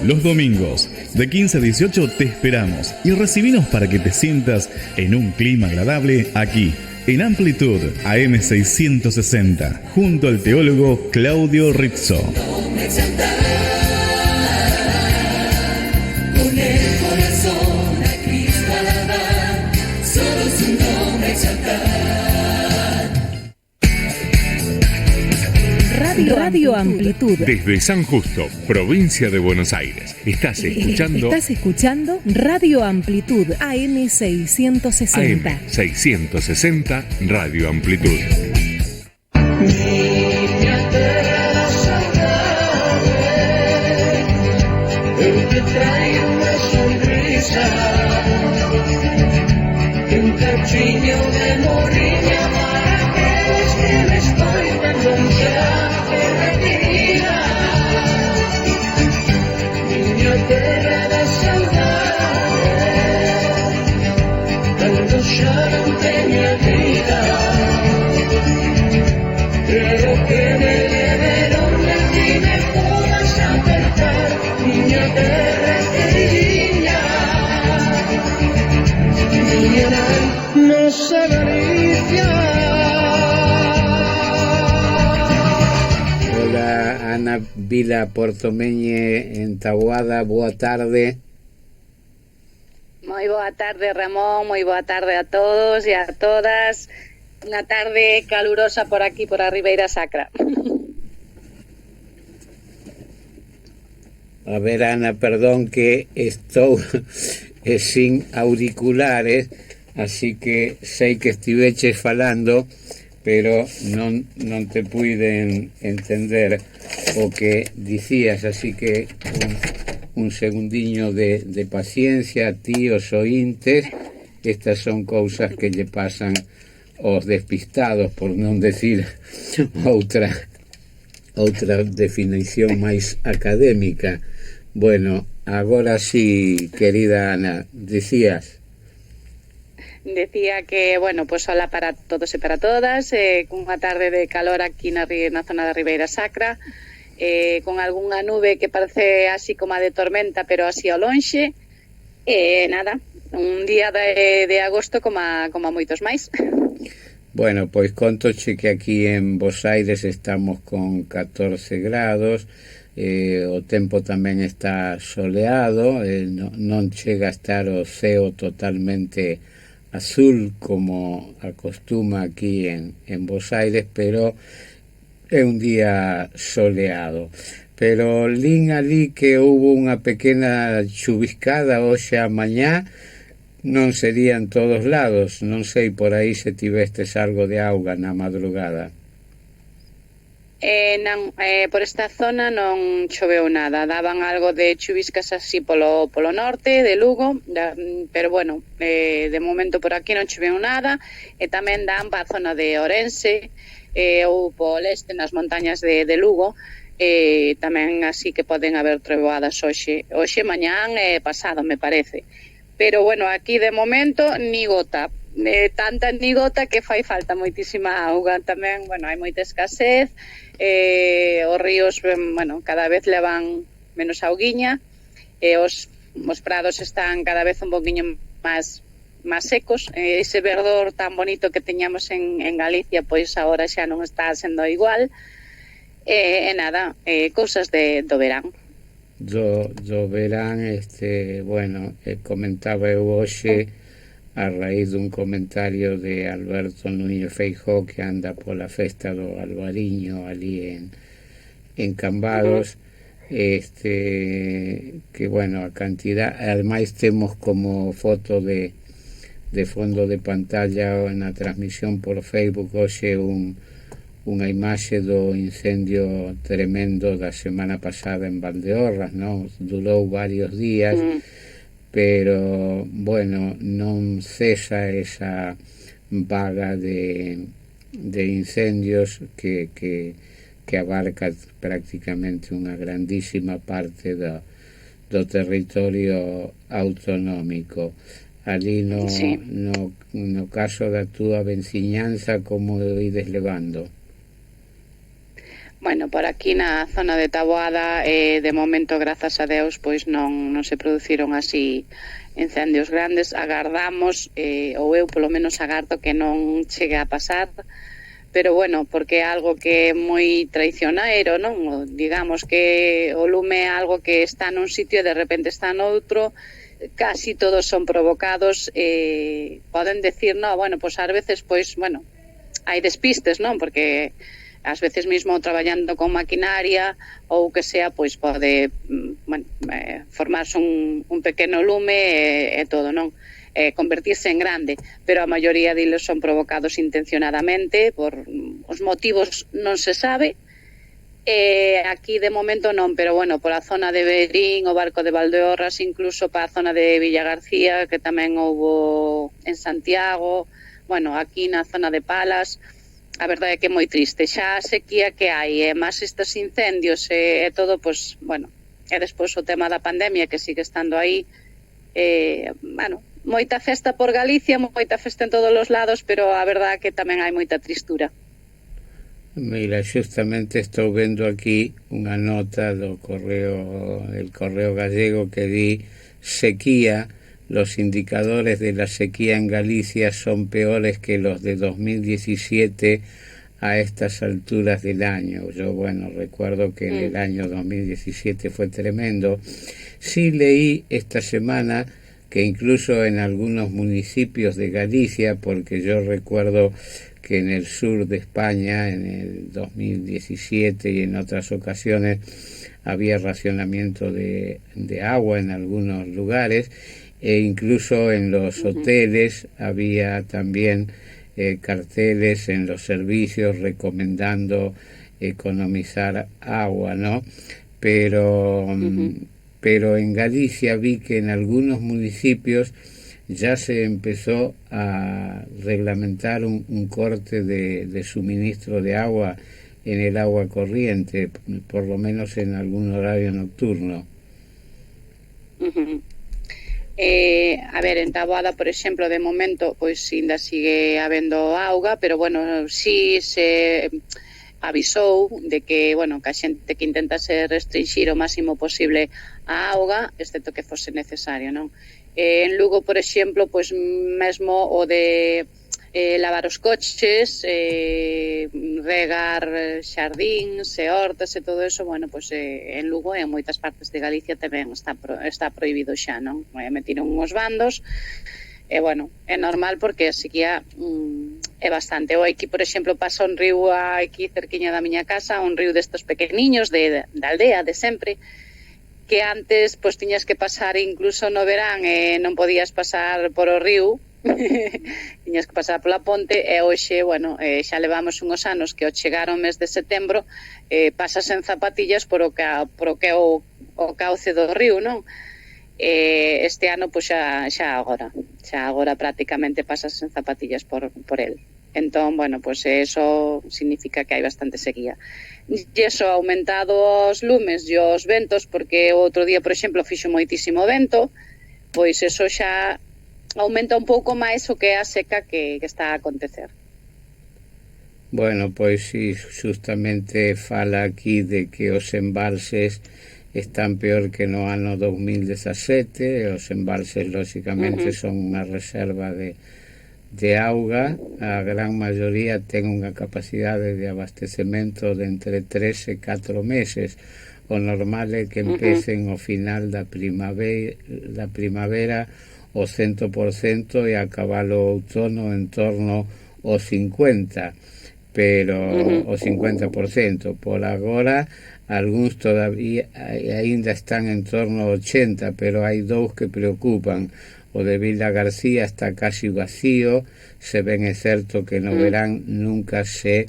Los domingos de 15 a 18 te esperamos y recibinos para que te sientas en un clima agradable aquí en Amplitud AM660 junto al teólogo Claudio Rizzo. Radio Amplitud. Desde San Justo, provincia de Buenos Aires. Estás escuchando Radio Amplitud AM660. AM660 Radio Amplitud. El que trae una sonrisa, un cariño de morriña para aquellos que me estoy dando un llanto de vida. Vila Portomeñe en Taboada, boa tarde. Moi boa tarde, Ramón, moi boa tarde a todos e a todas. Unha tarde calurosa por aquí, por a Ribeira Sacra. A ver, Ana, perdón que estou sin auriculares, así que sei que estiveches falando, pero non te puiden entender o que dicías, así que un segundiño de paciencia a ti, os ointes. Estas son cousas que lle pasan aos despistados, por non decir outra definición máis académica. Bueno, agora sí, querida Ana, decías. Decía que, bueno, pues hola para todos e para todas, cunha tarde de calor aquí na zona da Ribeira Sacra, con algunha nube que parece así como a de tormenta, pero así ao lonxe, nada, un día de agosto como moitos máis. Bueno, pois contoche que aquí en Bos Aires estamos con 14 grados, o tempo tamén está soleado, non chega a estar o ceo totalmente azul como acostuma aquí en Bos Aires, pero é un día soleado. Pero lín ali que houve unha pequena chubiscada hoxe a mañá, non serían todos lados, non sei por aí se tivestes algo de auga na madrugada. Por esta zona non choveu nada, daban algo de chuviscas así polo norte de Lugo, pero bueno, de momento por aquí non choveu nada, e tamén dan para a zona de Ourense ou polo leste nas montañas de Lugo, tamén así que poden haber trovoadas hoxe mañán e pasado, me parece. Pero bueno, aquí de momento ni gota, tanta ni gota que fai falta moitísima auga. Tamén, bueno, hai moita escasez, os ríos, bueno, cada vez levan menos auguiña, os prados están cada vez un poquinho máis secos, ese verdor tan bonito que teñamos en Galicia, pois agora xa non está sendo igual, e nada, cousas do verán. Do verán, bueno, comentaba eu hoxe a raíz dun comentario de Alberto Núñez Feijóo, que anda pola festa do Albariño ali en Cambados, que bueno, a cantidad, ademais temos como foto de fondo de pantalla na transmisión por Facebook hoxe unha imaxe do incendio tremendo da semana pasada en Valdeorras, non? Durou varios días, pero, bueno, non cesa esa vaga de incendios que abarca prácticamente unha grandísima parte do territorio autonómico. Ali no caso da túa venciñanza, como ides levando? Bueno, por aquí na zona de Taboada, de momento, grazas a Deus, pois non se produciron así incendios grandes. Agardamos, ou eu polo menos agardo que non chegue a pasar, pero bueno, porque é algo que é moi traicioneiro, non? Digamos que o lume é algo que está nun sitio e de repente está noutro, casi todos son provocados, poden decir, no, bueno, pois ás veces, pois, bueno, hai despistes, non? Porque ás veces mesmo traballando con maquinaria ou que sea, pois pode formarse un pequeno lume e todo, non? Convertirse en grande, pero a maioría deles son provocados intencionadamente, por os motivos non se sabe. Aquí de momento non, pero bueno, por a zona de Verín, o Barco de Valdeorras, incluso para a zona de Villagarcía, que tamén houbo en Santiago, bueno, aquí na zona de Palas. A verdade é que é moi triste, xa a sequía que hai, e máis estes incendios e todo, pois, bueno, e despois o tema da pandemia que sigue estando aí, bueno, moita festa por Galicia, moita festa en todos os lados, pero a verdade é que tamén hai moita tristura. Mira, justamente estou vendo aquí unha nota do el Correo Gallego que di: sequía. Los indicadores de la sequía en Galicia son peores que los de 2017 a estas alturas del año. Yo, bueno, recuerdo que en el año 2017 fue tremendo. Sí leí esta semana que incluso en algunos municipios de Galicia, porque yo recuerdo que en el sur de España, en el 2017 y en otras ocasiones, había racionamiento de agua en algunos lugares, e incluso en los hoteles había también carteles en los servicios recomendando economizar agua, ¿no? Pero en Galicia vi que en algunos municipios ya se empezó a reglamentar un corte de suministro de agua en el agua corriente, por lo menos en algún horario nocturno. A ver, en Taboada, por exemplo, de momento, pois ainda sigue habendo auga, pero, bueno, sí se avisou de que, bueno, que a xente que intentase restringir o máximo posible a auga, excepto que fose necesario, non? En Lugo, por exemplo, pois mesmo o de lavar os coches, regar xardíns e hortas e todo eso, bueno, pois en Lugo e en moitas partes de Galicia tamén está prohibido xa, non? Metiron uns bandos e, bueno, é normal porque a sequía é bastante. O aquí, por exemplo, pasa un río aquí cerquiña da miña casa, un río destos pequeniños da aldea de sempre, que antes pois tiñas que pasar incluso no verán e non podías pasar por o río, tiñas que pasar pola ponte, e hoxe, bueno, xa levamos unhos anos que ao chegar o mes de setembro pasas en zapatillas por o que é o cauce do río, non? Este ano pois xa agora prácticamente pasas en zapatillas por el. Entón, bueno, pois eso significa que hai bastante sequía. E iso ha aumentado os lumes e os ventos, porque outro día, por exemplo, fixo moitísimo vento, pois eso xa aumenta un pouco máis o que é a seca que está a acontecer. Bueno, pois sí, justamente fala aquí de que os embalses están peor que no ano 2017, os embalses lóxicamente son unha reserva de auga, a gran maioría ten unha capacidade de abastecemento de entre 3 e 4 meses. O normal é que empecen ao final da primavera o 100% e acabar o outono en torno ao 50%, pero o 50%. Por agora, algúns todavía aínda están en torno ao 80%, pero hai dous que preocupan. O de Vila García está casi vacío, se ben é certo que no verán nunca se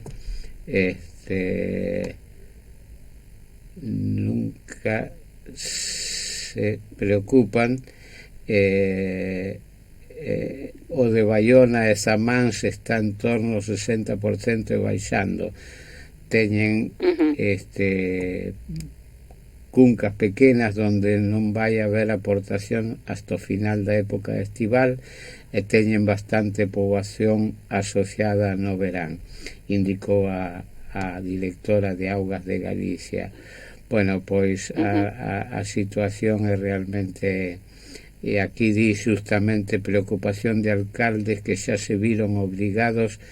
preocupan. O de Baiona e Samans está en torno ao 60% e baixando. Teñen cuncas pequenas donde non vai haber aportación hasta o final da época estival e teñen bastante poboación asociada no verán, indicou a directora de Augas de Galicia. Bueno, pois a situación é realmente, e aquí di justamente preocupación de alcaldes que xa se viron obrigados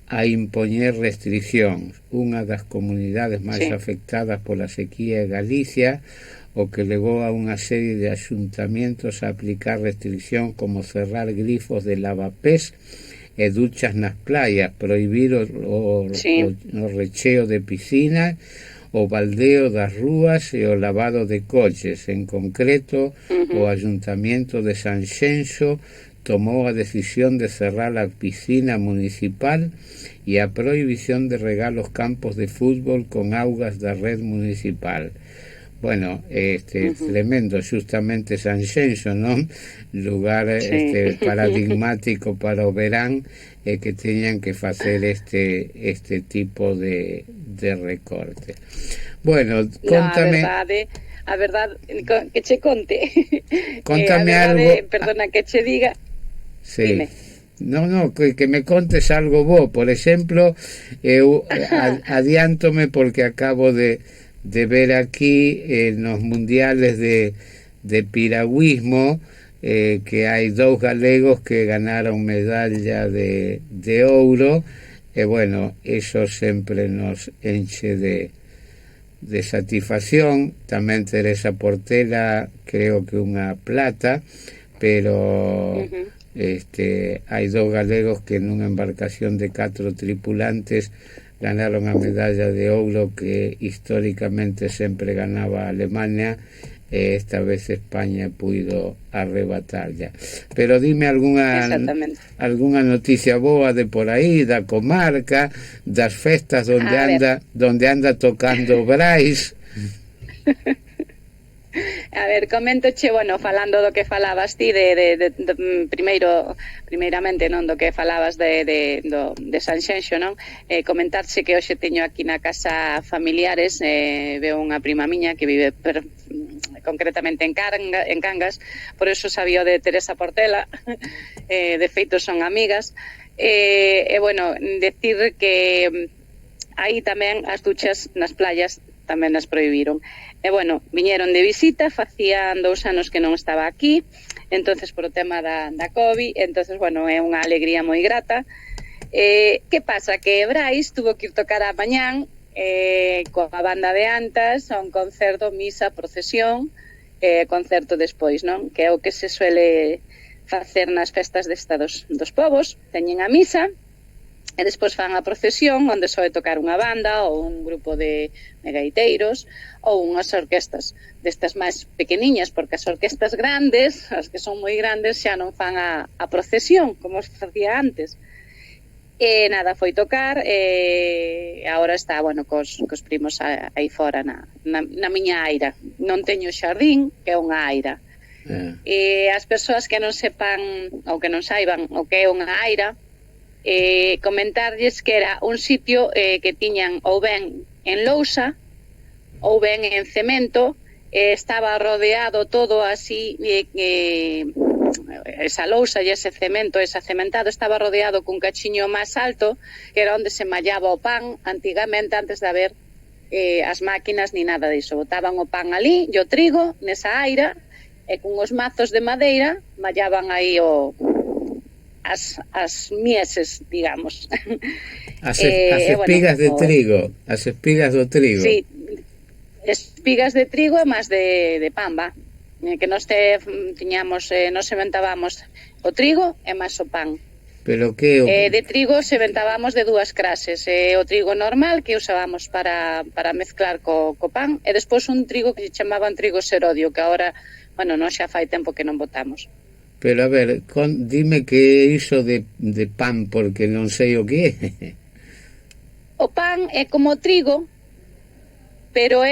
a impoñer restriccións. Unha das comunidades máis afectadas pola sequía é Galicia, o que levou a unha serie de axuntamientos a aplicar restriccións como cerrar grifos de lavapés e duchas nas playas, prohibir o recheo de piscinas, o baldeo das rúas e o lavado de coches. En concreto, o Ayuntamiento de Sanxenxo tomou a decisión de cerrar a piscina municipal e a prohibición de regar os campos de fútbol con augas da red municipal. Bueno, tremendo, justamente Sanxenxo, non? Lugar paradigmático para o verán, que teñan que facer este tipo de recorte. Bueno, contame... A verdade, que che conte. Contame verdade, algo. Perdona que che diga. Sí. Dime. No, que me contes algo vos. Por exemplo, eu adiántome porque acabo de ver aquí nos mundiales de piragüismo que hai dous galegos que ganaron medalla de ouro e bueno, iso sempre nos enche de satisfacción. Tamén Teresa Portela, creo que unha plata, pero hai 2 galegos que nunha embarcación de 4 tripulantes ganaron a medalla de ouro que históricamente sempre ganaba Alemania, e esta vez España puido arrebatalla. Pero dime algunha noticia boa de por aí, da comarca, das festas donde anda tocando Brais. A ver, coméntoche, bueno, falando do que falabas ti primeiramente, non, do que falabas de Sanxenxo, non? Comentarche que hoxe teño aquí na casa familiares, veo unha prima miña que vive concretamente en Cangas, por eso sabía de Teresa Portela, de feito son amigas, e bueno, decir que aí tamén as duchas nas playas tamén as prohibiron. E bueno, viñeron de visita, facían 2 anos que non estaba aquí, entonces por o tema da COVID, entonces bueno, é unha alegría moi grata. Que pasa? Que Brais tuvo que ir tocar a mañán coa banda de Antas a un concerto, misa, procesión, concerto despois, non? Que é o que se suele facer nas festas dos povos, teñen a misa, e despois fan a procesión onde soe tocar unha banda ou un grupo de gaiteiros ou unhas orquestas destas máis pequeniñas, porque as orquestas grandes, as que son moi grandes, xa non fan a procesión como se facía antes. E nada, foi tocar e agora está, bueno, cos primos aí fora na miña aira. Non teño xardín, que é unha aira. E as persoas que non sepan ou que non saiban o que é unha aira, comentarlles que era un sitio que tiñan ou ben en lousa ou ben en cemento, estaba rodeado todo así, esa lousa e ese cemento, ese cementado estaba rodeado cun cachiño máis alto, que era onde se mallaba o pan antigamente, antes de haber as máquinas ni nada diso. Botaban o pan ali e o trigo nesa aira, e con os mazos de madeira mallaban aí as mieses, digamos. As espigas de trigo, as espigas do trigo. Sí, espigas de trigo e máis de pamba, que nós tiñamos, nos sementábamos o trigo e máis o pan. Pero que de trigo sementábamos de 2 clases, o trigo normal que usábamos para mezclar co pan, e despois un trigo que se chamaban trigo serodio, que agora, bueno, non xa fai tempo que non botamos. Pero a ver, dime que é iso de pan, porque non sei o que é. O pan é como trigo, pero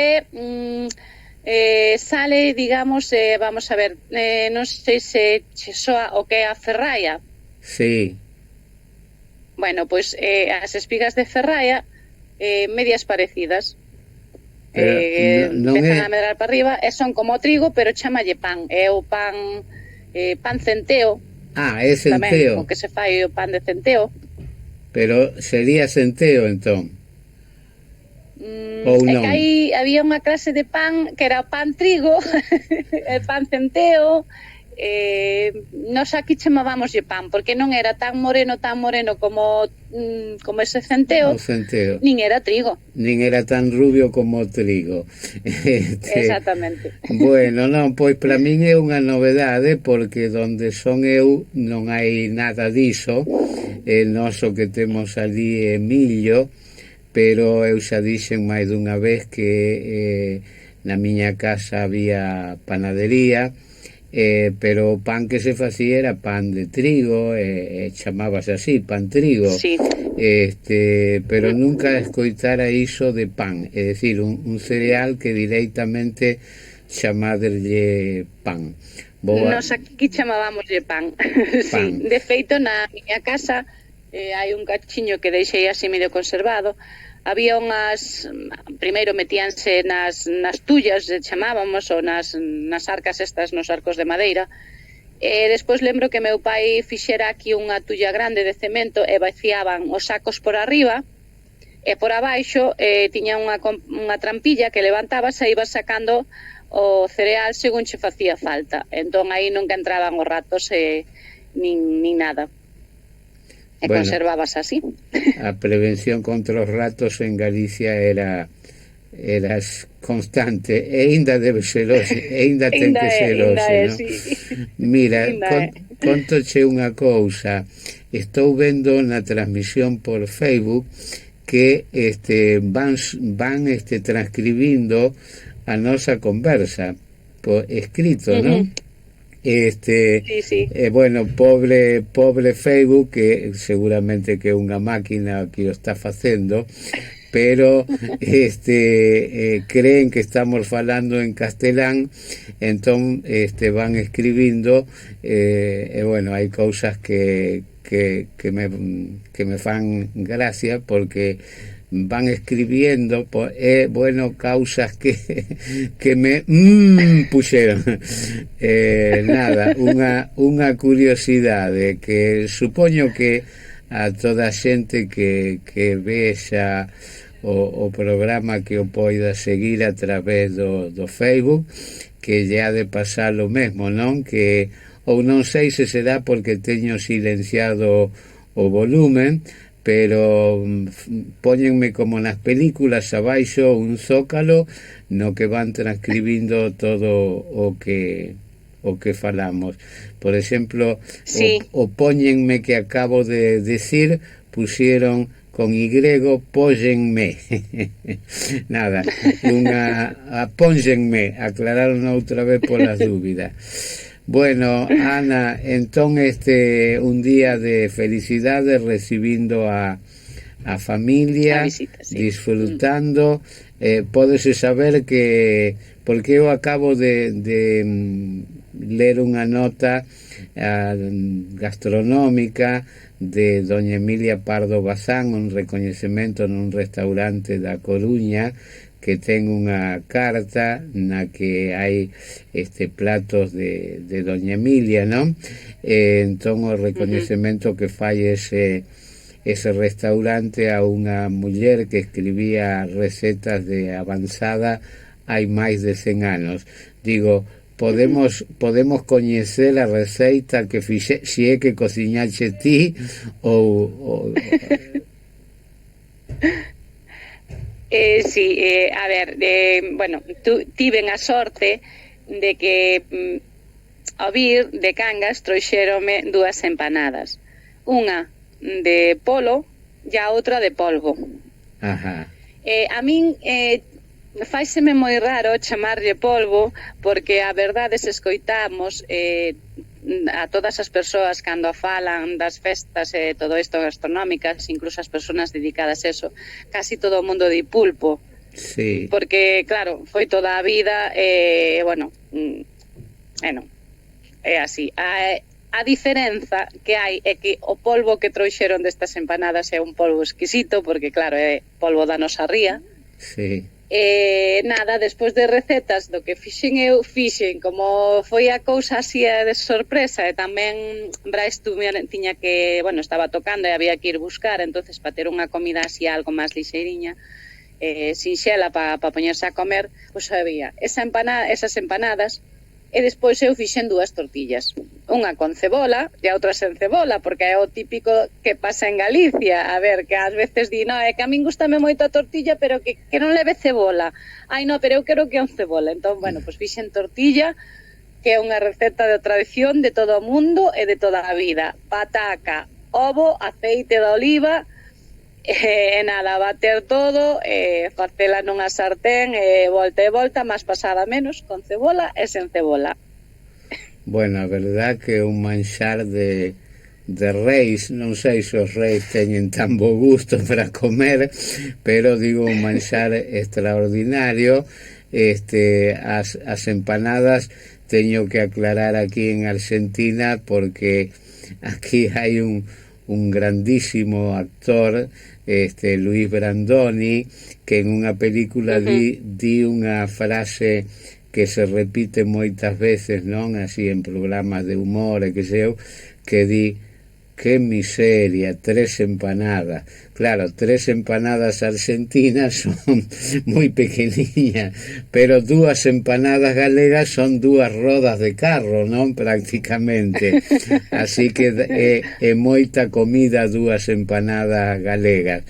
sale, digamos, vamos a ver, non sei se soa o que é a ferraia. Sí. Bueno, pois as espigas de ferraia, medias parecidas. Empezan a medrar para arriba e son como trigo, pero chamalle pan. É o pan centeo. É centeo. Tamén, o que se fai o pan de centeo. Pero sería centeo, entón? Ou non? É que aí había unha clase de pan que era pan trigo, e pan centeo. Nos aquí chamábamoslle pan, porque non era tan moreno como ese centeo, nin era trigo, nin era tan rubio como o trigo. Exactamente. Bueno, non, pois para min é unha novedade, porque donde son eu non hai nada diso. Nós o que temos ali é millo, pero eu xa dixen máis dunha vez que na miña casa había panadería, pero o pan que se facía era pan de trigo, chamábase así, pan trigo. Sí. Pero nunca escoitara iso de pan, é dicir, un cereal que directamente chamaderlle pan. Nos aquí chamábamoslle pan. Sí, de feito na miña casa hai un cachiño que deixei así medio conservado. Había unhas, primeiro metíanse nas tullas, chamábamos, ou nas arcas estas, nos arcos de madeira, e despois lembro que meu pai fixera aquí unha tulla grande de cemento e vaciaban os sacos por arriba, e por abaixo tiña unha trampilla que levantabas e ibas sacando o cereal según che facía falta. Entón aí nunca entraban os ratos nin nada. E Bueno, conservabas así. a prevención contra os ratos en Galicia era constante, e ainda debe ser hoxe, e ainda ten que ser hoxe, non? Sí. Mira, Ainda é. contoche unha cousa. Estou vendo na transmisión por Facebook que van transcribindo a nosa conversa por escrito, non? Sí. Bueno, pobre Facebook, que seguramente que é unha máquina que o está facendo, pero creen que estamos falando en castelán, entón van escribindo, e bueno, hai cousas que me fan gracia, porque van escribiendo bueno, causas que me puxeron. Nada, unha curiosidade que supoño que a toda a xente que vexa o programa, que o poida seguir a través do Facebook, que lle ha de pasar o mesmo, non? Que, ou non sei se será porque teño silenciado o volumen, pero póñenme como nas películas abaixo un zócalo no que van transcribindo todo o que falamos. Por exemplo, Sí. o póñenme que acabo de decir, pusieron con Y, póñenme. Nada, póñenme, aclararon outra vez polas dúbidas. Bueno, Ana, entón un día de felicidade, recibindo a familia, A visita, sí. disfrutando. Pódese saber que, porque eu acabo de ler unha nota gastronómica de doña Emilia Pardo Bazán, un recoñecemento nun restaurante da Coruña, que ten unha carta na que hai platos de doña Emilia, non? Entón o recoñecemento que fai ese restaurante a unha muller que escribía recetas de avanzada hai máis de 100 anos. Digo, podemos coñecer a receita que fixe, si é que cociñache ti ou Sí, a ver, bueno, tiven a sorte de que ao vir de Cangas trouxérome 2 empanadas, unha de polo e a outra de polvo. Ajá. A min faiseme moi raro chamarlle polvo, porque a verdade se escoitamos a todas as persoas cando falan das festas e todo isto gastronómicas, incluso as persoas dedicadas a eso, casi todo o mundo di pulpo. Sí. Porque, claro, foi toda a vida, bueno, é así. A diferenza que hai é que o polvo que trouxeron destas empanadas é un polvo exquisito, porque, claro, é polvo da nosa ría. Sí. Nada, despois de recetas do que fixen como foi a cousa así de sorpresa, e tamén Brais tiña que, bueno, estaba tocando e había que ir buscar, entonces para ter unha comida así algo máis lixeiriña, sinxela para poñerse a comer, pois había esas empanadas, e despois eu fixen 2 tortillas, unha con cebola e a outra sen cebola, porque é o típico que pasa en Galicia, a ver, que ás veces di, no, é que a min gustame moito a tortilla, pero que non leve cebola. Ai, no, pero eu quero que é un cebola. Entón, bueno, pois fixen tortilla, que é unha receta de tradición de todo o mundo e de toda a vida. Pataca, ovo, aceite de oliva, e nada, bater todo, facela nunha sartén, volta e volta, máis pasada menos, con cebola e sen cebola. Bueno, a verdad que un manxar de reis, non sei se os reis teñen tan bo gusto para comer, pero digo, un manxar extraordinario. As empanadas teño que aclarar aquí en Argentina, porque aquí hai un grandísimo actor, Luis Brandoni, que en unha película di unha frase que se repite moitas veces, non? Así en programas de humor e que sei eu, que di: qué miseria, 3 empanadas. Claro, 3 empanadas argentinas son muy pequeñiñas, pero 2 empanadas galegas son 2 rodas de carro, non? Prácticamente. Así que é moita comida 2 empanadas galegas.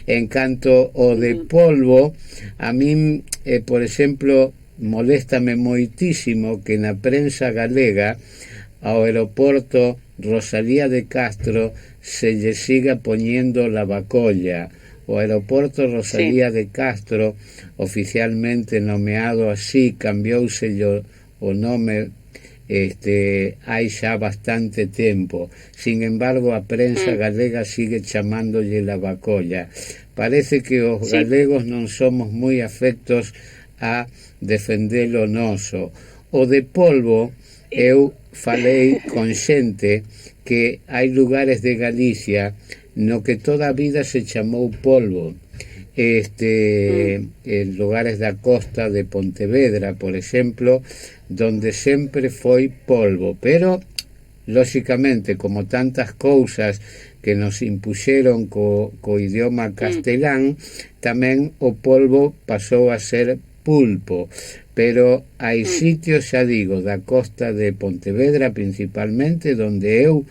En canto o de polvo, a min, por exemplo, moléstame moitísimo que na prensa galega ao aeroporto Rosalía de Castro se lle siga poñendo lavacolla. O aeroporto Rosalía de Castro, oficialmente nomeado así, cambiouse o nome hai xa bastante tempo. Sin embargo, a prensa galega sigue chamándolle lavacolla. Parece que os galegos non somos moi afectos a defender o noso. O de polvo, eu falei con xente que hai lugares de Galicia no que toda a vida se chamou polvo. En lugares da costa de Pontevedra, por exemplo, donde sempre foi polvo, pero lóxicamente, como tantas cousas que nos impuxeron co idioma castelán, tamén o polvo pasou a ser pulpo. Pero hai sitios, xa digo, da costa de Pontevedra principalmente, donde eu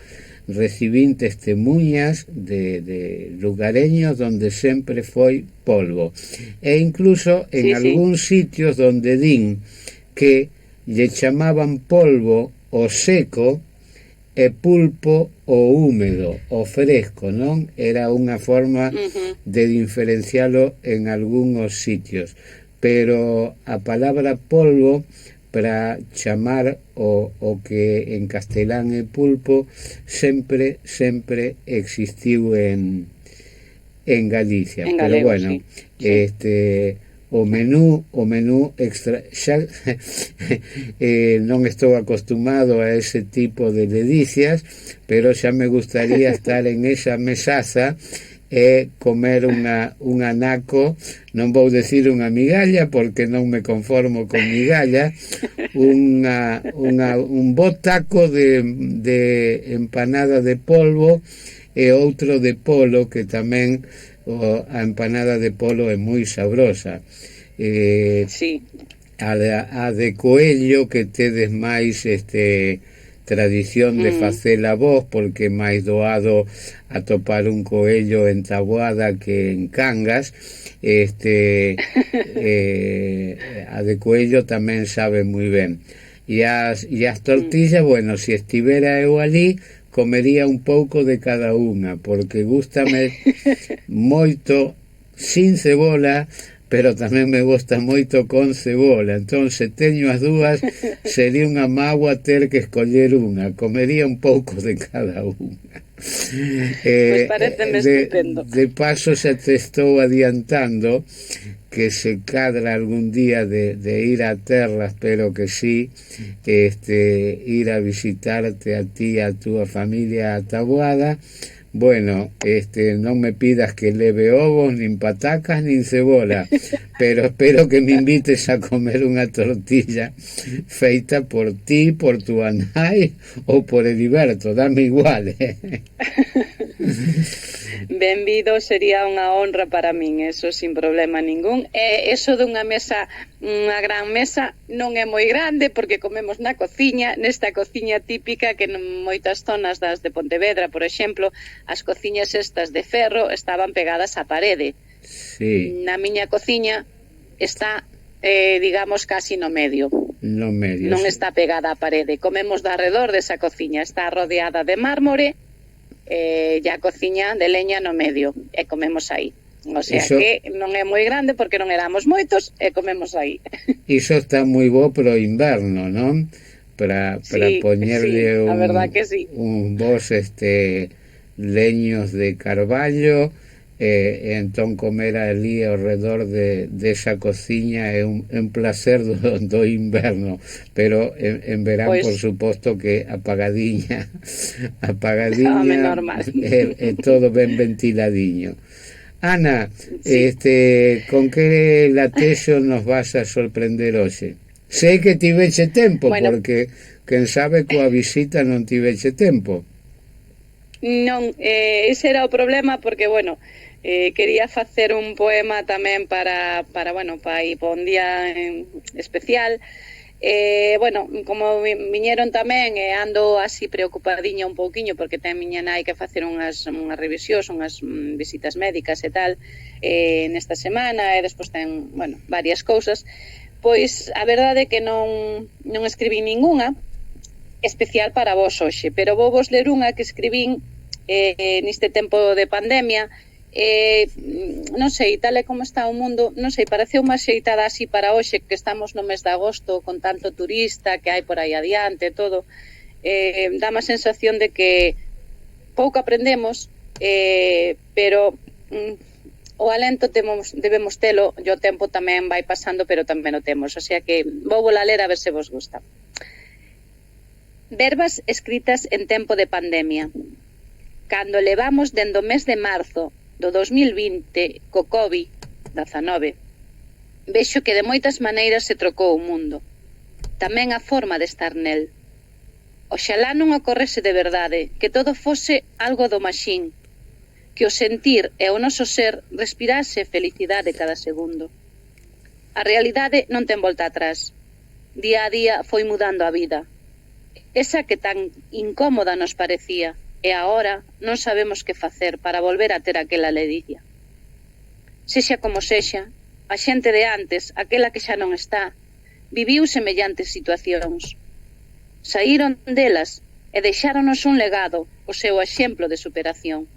recibín testemunhas de lugareños donde sempre foi polvo. E incluso en algúns sitios donde din que lle chamaban polvo o seco e pulpo o húmedo, o fresco, non? Era unha forma de diferencialo en algúns sitios. Pero a palabra polvo para chamar o que en castelán é pulpo sempre existiu en Galicia. Pero bueno, o menú extra xa non estou acostumado a ese tipo de ledicias, pero xa me gustaría estar en esa mesaza e comer un anaco, non vou decir unha migalla porque non me conformo con migalla, un bo taco de empanada de polvo e outro de polo, que tamén a empanada de polo é moi sabrosa. A de coello, que tedes máis tradición de facela vos, porque é máis doado atopar un coello en Taboada que en Cangas. A de coello tamén sabe moi ben. E as tortillas, bueno, se estivera eu ali, comería un pouco de cada unha, porque gústame moito sin cebola, pero tamén me gusta moito con cebola. Entón, se teño as dúas, sería unha mágoa ter que escoller unha. Comería un pouco de cada unha. Pois pareceme estupendo. De paso, xa te estou adiantando que se cadra algún día de ir a terra, espero que sí, ir a visitarte a ti e a túa familia a Taboada. Bueno, non me pidas que leve ovos, nin patacas, nin cebola, pero espero que me invites a comer unha tortilla feita por ti, por tu nai ou por Heriberto, dame igual, Benvido, sería unha honra para min, eso sin problema ningún. Eso dunha mesa, unha gran mesa, non é moi grande porque comemos na cociña, nesta cociña típica que en moitas zonas das de Pontevedra, por exemplo, as cociñas estas de ferro estaban pegadas á parede. Sí. Na miña cociña está, digamos, casi no medio. No medio. Non está pegada á parede. Comemos de arredor desa cociña, está rodeada de mármore, e a cociña de leña no medio, e comemos aí. O sea, que non é moi grande porque non éramos moitos e comemos aí. Iso está moi bo pro inverno, non? Para poñerlle un bos leños de carballo, e entón comer ali ao redor desa cociña é un placer do inverno, pero en verán, por suposto, que apagadiña e todo ben ventiladiño. Ana, con que latexo nos vas a sorprender hoxe? Sei que tiveche tempo, porque quen sabe coa visita non tiveche tempo. Non, ese era o problema porque, bueno, quería facer un poema tamén para un día especial. Bueno, como viñeron tamén, ando así preocupadiña un pouquiño porque ten miña nai que facer unhas revisións, unhas visitas médicas e tal nesta semana, e despois ten, bueno, varias cousas. Pois a verdade é que non escribí ningunha especial para vos hoxe, pero vou vos ler unha que escribín neste tempo de pandemia. Non sei, tal e como está o mundo, non sei, pareceu máis xeitada así para hoxe, que estamos no mes de agosto con tanto turista que hai por aí adiante todo. Dá má sensación de que pouco aprendemos, pero o alento debemos telo, e o tempo tamén vai pasando, pero tamén o temos, o sea que vou vola ler a ver se vos gusta. Verbas escritas en tempo de pandemia. Cando levamos dende o mes de marzo do 2020 co COVID-19, vexo que de moitas maneiras se trocou o mundo. Tamén a forma de estar nel. Oxalá non ocorrese de verdade, que todo fose algo do maxín, que o sentir e o noso ser respirase felicidade cada segundo. A realidade non ten volta atrás. Día a día foi mudando a vida. Esa que tan incómoda nos parecía, e agora non sabemos que facer para volver a ter aquela ledicia. Sexa como sexa, a xente de antes, aquela que xa non está, viviu semellantes situacións. Saíron delas e deixáronos un legado, o seu exemplo de superación.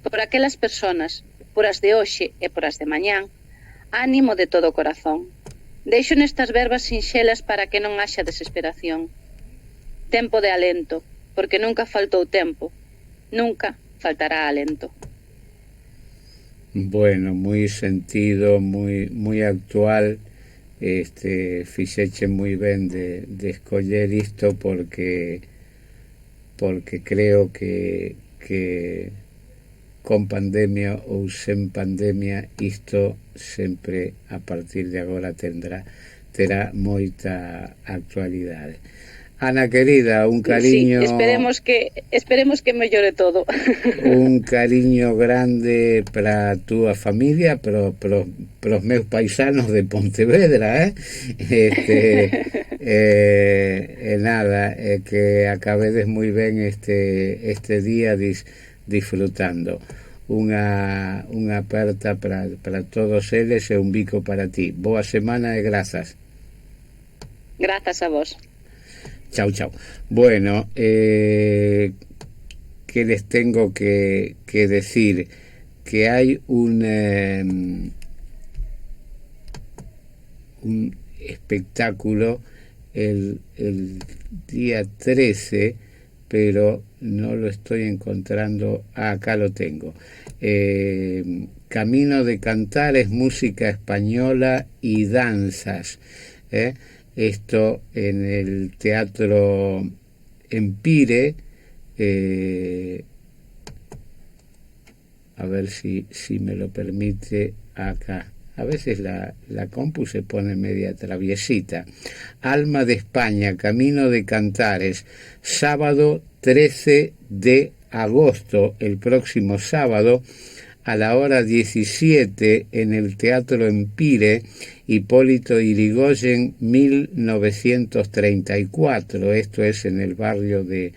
Por aquelas personas, por as de hoxe e por as de mañán, ánimo de todo o corazón. Deixo nestas verbas sinxelas para que non haxa desesperación. Tempo de alento, porque nunca faltou tempo, nunca faltará alento. Bueno, moi sentido, moi actual. Fixeche moi ben de escoller isto porque creo que con pandemia ou sen pandemia isto sempre a partir de agora terá moita actualidade. Ana querida, un cariño... Sí, esperemos que mellore todo. Un cariño grande para a túa familia, para os meus paisanos de Pontevedra, nada, que acabedes moi ben este día disfrutando. Unha aperta para todos eles e un bico para ti. Boa semana e grazas. Grazas a vos. Chao, chao. Bueno, ¿qué les tengo que decir? Que hay un espectáculo el día 13, pero no lo estoy encontrando. Acá lo tengo. Camino de Cantares, música española y danzas. Esto en el Teatro Empire, a ver si me lo permite acá. A veces la compu se pone media traviesita. Alma de España, Camino de Cantares, sábado 13 de agosto, el próximo sábado, a la hora 17 en el Teatro Empire, Hipólito Yrigoyen 1934. Esto es en el barrio de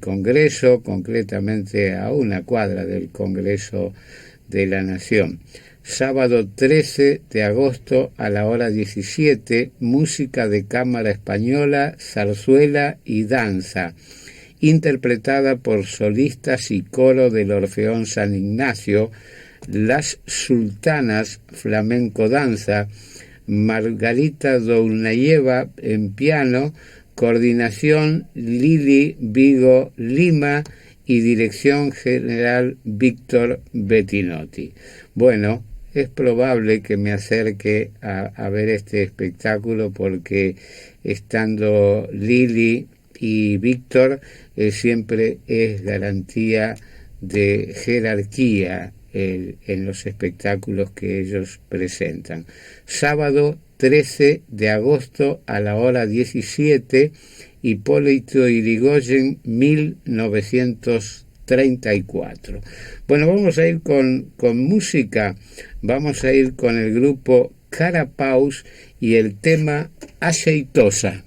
Congreso, concretamente a una cuadra del Congreso de la Nación. Sábado 13 de agosto a la hora 17, música de cámara española, zarzuela y danza, interpretada por solistas y coro del Orfeón San Ignacio, Las Sultanas Flamenco Danza, Margarita Dounayeva en piano, coordinación Lili Vigo Lima y dirección general Víctor Bettinotti. Bueno, es probable que me acerque a ver este espectáculo porque estando Lili y Víctor siempre es garantía de jerarquía en los espectáculos que ellos presentan. Sábado 13 de agosto a la hora 17, Hipólito Yrigoyen 1934. 34. Bueno, vamos a ir con música. Vamos a ir con el grupo Carapaus y el tema Aceitosa.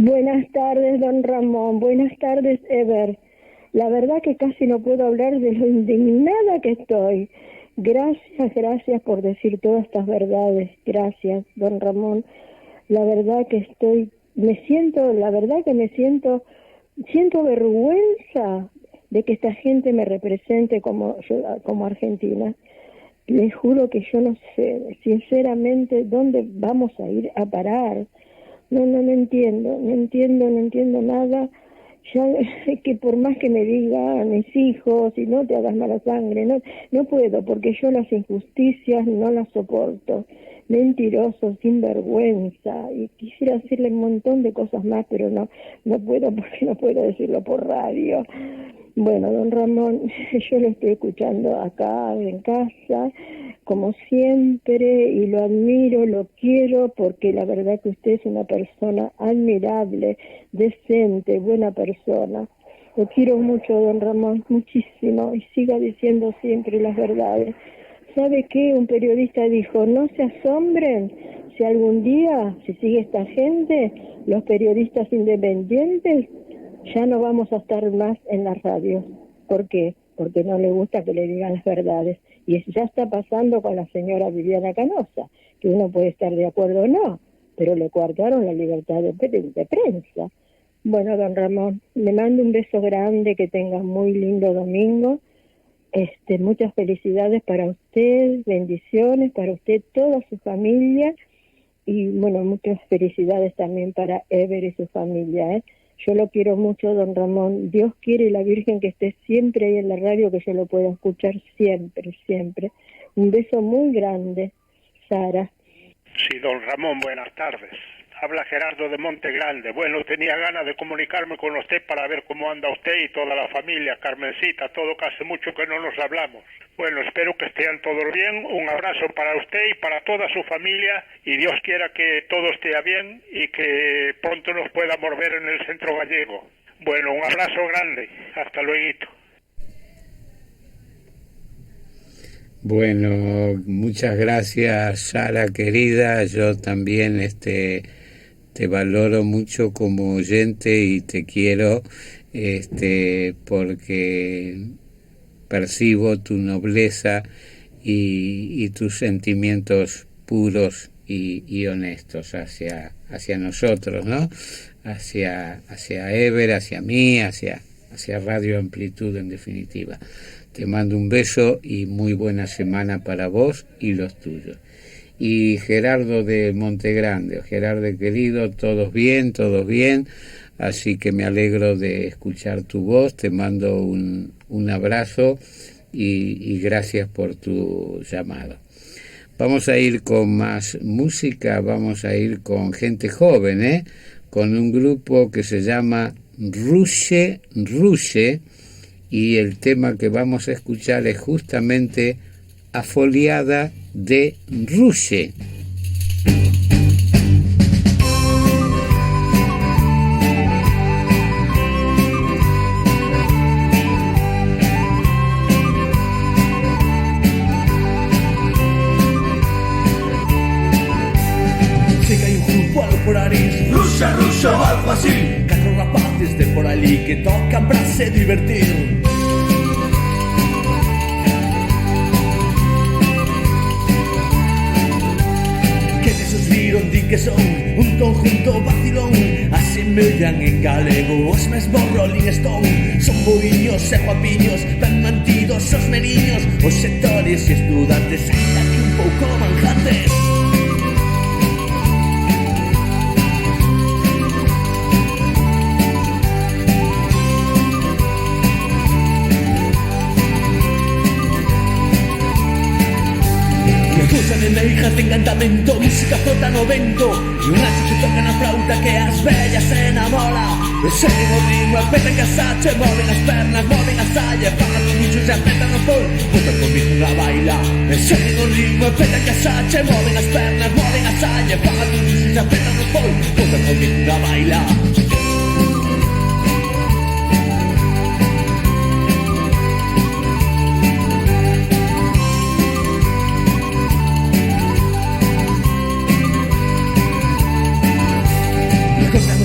Buenas tardes, don Ramón. Buenas tardes, Ever. La verdad que casi no puedo hablar de lo indignada que estoy. Gracias por decir todas estas verdades. Gracias, don Ramón. La verdad que siento vergüenza de que esta gente me represente como argentina. Les juro que yo no sé, sinceramente, dónde vamos a ir a parar. No entiendo nada. Ya que por más que me digan mis hijos, y no te hagas mala sangre, no puedo, porque yo las injusticias no las soporto. Mentirosos, sinvergüenza, y quisiera decirle un montón de cosas más, pero no puedo, porque no puedo decirlo por radio. Bueno, don Ramón, yo lo estoy escuchando acá en casa, como siempre, y lo admiro, lo quiero, porque la verdad que usted es una persona admirable, decente, buena persona. Lo quiero mucho, don Ramón, muchísimo, y siga diciendo siempre las verdades. ¿Sabe qué? Un periodista dijo, no se asombren si algún día, si sigue esta gente, los periodistas independientes, ya no vamos a estar más en las radios. ¿Por qué? Porque no le gusta que le digan las verdades. Y ya está pasando con la señora Viviana Canosa, que uno puede estar de acuerdo o no, pero le coartaron la libertad de prensa. Bueno, don Ramón, le mando un beso grande, que tenga muy lindo domingo, Muchas felicidades para usted, bendiciones para usted, toda su familia, y bueno, muchas felicidades también para Ever y su familia, ¿eh? Yo lo quiero mucho, don Ramón. Dios quiere y la Virgen que esté siempre ahí en la radio, que yo lo pueda escuchar siempre, siempre. Un beso muy grande, Sara. Sí, don Ramón, buenas tardes. Habla Gerardo de Monte Grande. Bueno, tenía ganas de comunicarme con usted para ver cómo anda usted y toda la familia, Carmencita, todo que hace mucho que no nos hablamos. Bueno, espero que estén todos bien. Un abrazo para usted y para toda su familia, y Dios quiera que todo esté bien y que pronto nos podamos ver en el Centro Gallego. Bueno, un abrazo grande. Hasta luego. Bueno, muchas gracias, Sara querida. Yo también te valoro mucho como oyente y te quiero porque percibo tu nobleza y tus sentimientos puros y honestos hacia nosotros, ¿no? Hacia Ever, hacia mí, hacia Radio Amplitud, en definitiva. Te mando un beso y muy buena semana para vos y los tuyos. Y Gerardo de Montegrande, Gerardo querido, todos bien, así que me alegro de escuchar tu voz, te mando un abrazo y gracias por tu llamado. Vamos a ir con más música, vamos a ir con gente joven, con un grupo que se llama Ruche, y el tema que vamos a escuchar es justamente Afoliada de Ruche. Sé que hay un grupo por Arís, Ruche o algo así, 4 rapaces de por allí que tocan para se divertir. Di que son un conjunto vacilón, asemellan en galego os mesmos Rolling Stone. Son boiños e guapiños, ben mantidos os meniños, os sectores e estudantes, ainda que un pouco manjantes. De meijas de encantamento, música flota no vento, e un ancho que toca na flauta que as vellas se enamora. E seguen o ritmo, apretan que asache, moven as pernas, moven a saia, pagan os bichos e apretan o pol, botan conmigo unha baila. E seguen o ritmo, apretan que asache, moven as pernas, moven a saia, pagan os bichos e apretan o pol, botan conmigo unha baila.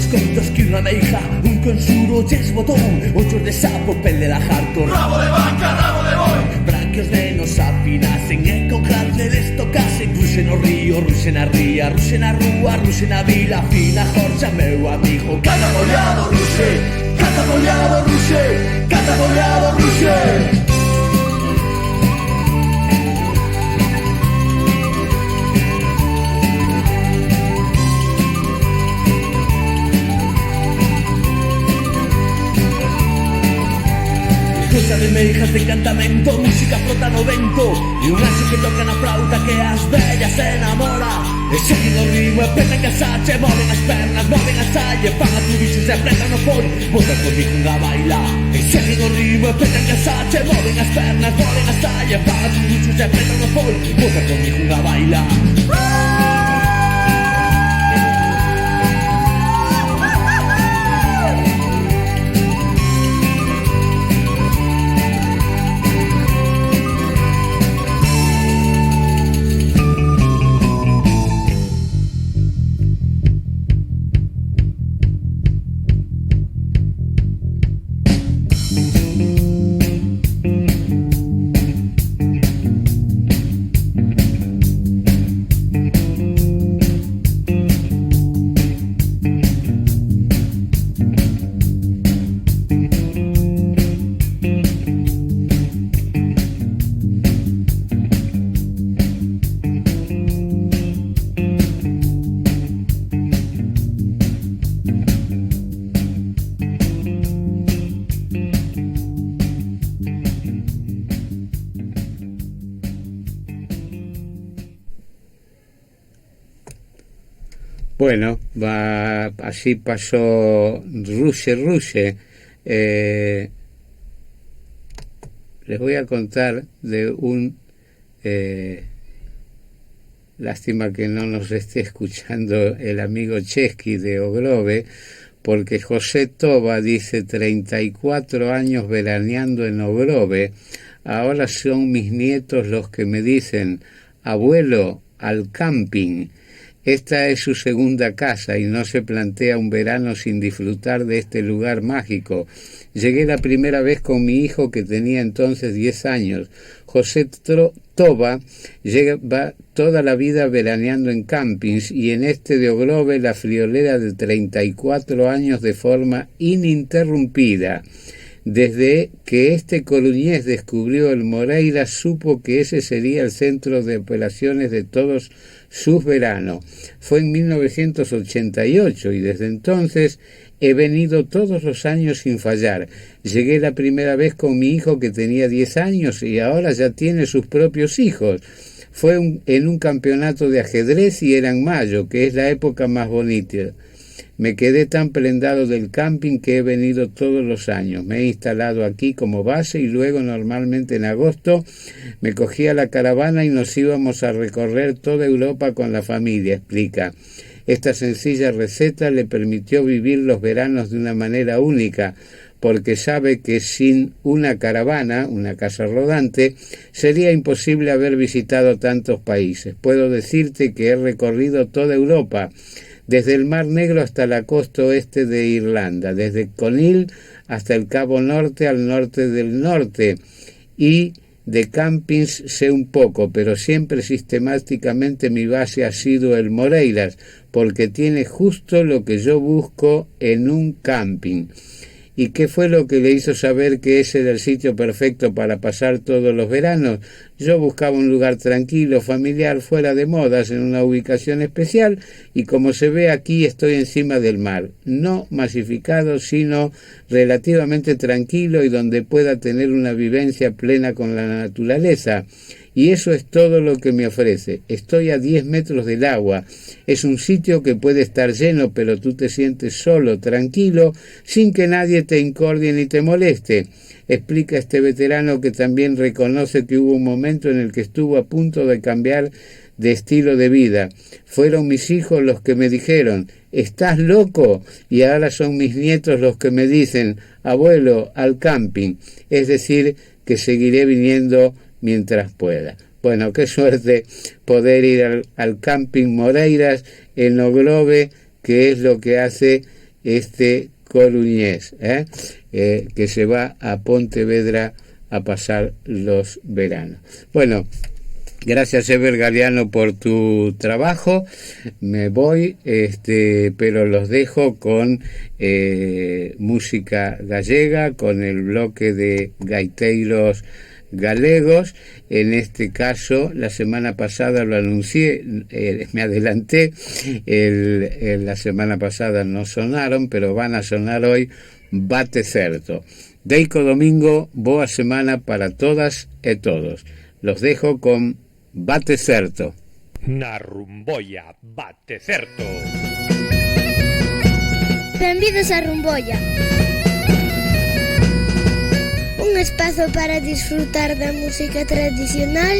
Contos que unha meija, un consuro lles botou, ochos de sapo, pel de lagarto, rabo de vaca, rabo de boi, branquios de nos afinasen e con gracia les tocasen. Ruxe no río, ruxe na ría, ruxe na rúa, ruxe na vila, fina jorxa, meu amigo. Cata boleado, ruxe, cata boleado, ruxe, cata boleado, ruxe. Cosa de meijas de encantamento, música flota no vento, e un anxo que toca na flauta que as vellas se enamora. E seguen o ritmo, apretan que asache, moven as pernas, moven a saia, fan a tu bicho se apretan o pol, botan conmigo unha baila. E seguen o ritmo, apretan que asache, moven as pernas, moven a saia, fan a tu bicho se apretan o pol, botan conmigo unha baila. Bueno, así pasó Ruge. Les voy a contar de un... lástima que no nos esté escuchando el amigo Chesky de Ogrove, porque José Toba dice 34 años veraneando en Ogrove. Ahora son mis nietos los que me dicen, abuelo, al camping. Esta es su segunda casa y no se plantea un verano sin disfrutar de este lugar mágico. Llegué la primera vez con mi hijo que tenía entonces 10 años. José Toba lleva toda la vida veraneando en campings y en este de Ogrove la friolera de 34 años de forma ininterrumpida. Desde que este coruñés descubrió el Moreira, supo que ese sería el centro de operaciones de todos sus veranos. Fue en 1988 y desde entonces he venido todos los años sin fallar. Llegué la primera vez con mi hijo que tenía 10 años y ahora ya tiene sus propios hijos. Fue en un campeonato de ajedrez y era en mayo, que es la época más bonita. Me quedé tan prendado del camping que he venido todos los años. Me he instalado aquí como base y luego normalmente en agosto me cogía la caravana y nos íbamos a recorrer toda Europa con la familia, explica. Esta sencilla receta le permitió vivir los veranos de una manera única, porque sabe que sin una caravana, una casa rodante, sería imposible haber visitado tantos países. Puedo decirte que he recorrido toda Europa, desde el Mar Negro hasta la costa oeste de Irlanda, desde Conil hasta el Cabo Norte al norte del norte, y de campings sé un poco, pero siempre sistemáticamente mi base ha sido el Moreiras, porque tiene justo lo que yo busco en un camping. ¿Y qué fue lo que le hizo saber que ese era el sitio perfecto para pasar todos los veranos? Yo buscaba un lugar tranquilo, familiar, fuera de modas, en una ubicación especial, y como se ve aquí estoy encima del mar, no masificado, sino relativamente tranquilo y donde pueda tener una vivencia plena con la naturaleza. Y eso es todo lo que me ofrece. Estoy a 10 metros del agua. Es un sitio que puede estar lleno, pero tú te sientes solo, tranquilo, sin que nadie te incordie ni te moleste. Explica este veterano que también reconoce que hubo un momento en el que estuvo a punto de cambiar de estilo de vida. Fueron mis hijos los que me dijeron, ¿estás loco? Y ahora son mis nietos los que me dicen, abuelo, al camping. Es decir, que seguiré viniendo mientras pueda. Bueno, qué suerte poder ir al camping Moreiras en Ogrove, que es lo que hace este coruñés, que se va a Pontevedra a pasar los veranos. Bueno, gracias Ever Galeano por tu trabajo. Me voy, pero los dejo con música gallega, con el bloque de gaiteiros galegos. En este caso, la semana pasada lo anuncié, me adelanté, la semana pasada no sonaron, pero van a sonar hoy Bate Certo. Deico Domingo, boa semana para todas e todos. Los dejo con Bate Certo. Na Rumboia, Bate Certo. Benvidos a Rumboia. Un espazo para disfrutar da música tradicional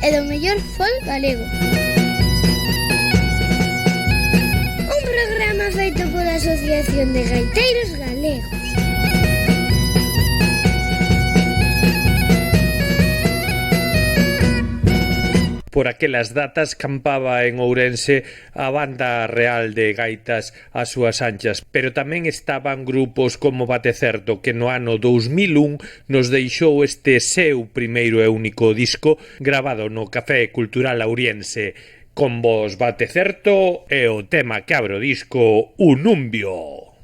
e do mellor folk galego. Un programa feito pola Asociación de Gaiteiros Galegos. Por aquelas datas campaba en Ourense a Banda Real de Gaitas ás súas anchas, pero tamén estaban grupos como Bate Certo, que no ano 2001 nos deixou este seu primeiro e único disco gravado no Café Cultural Auriense. Con vos Bate Certo e o tema que abre o disco, Unumbio.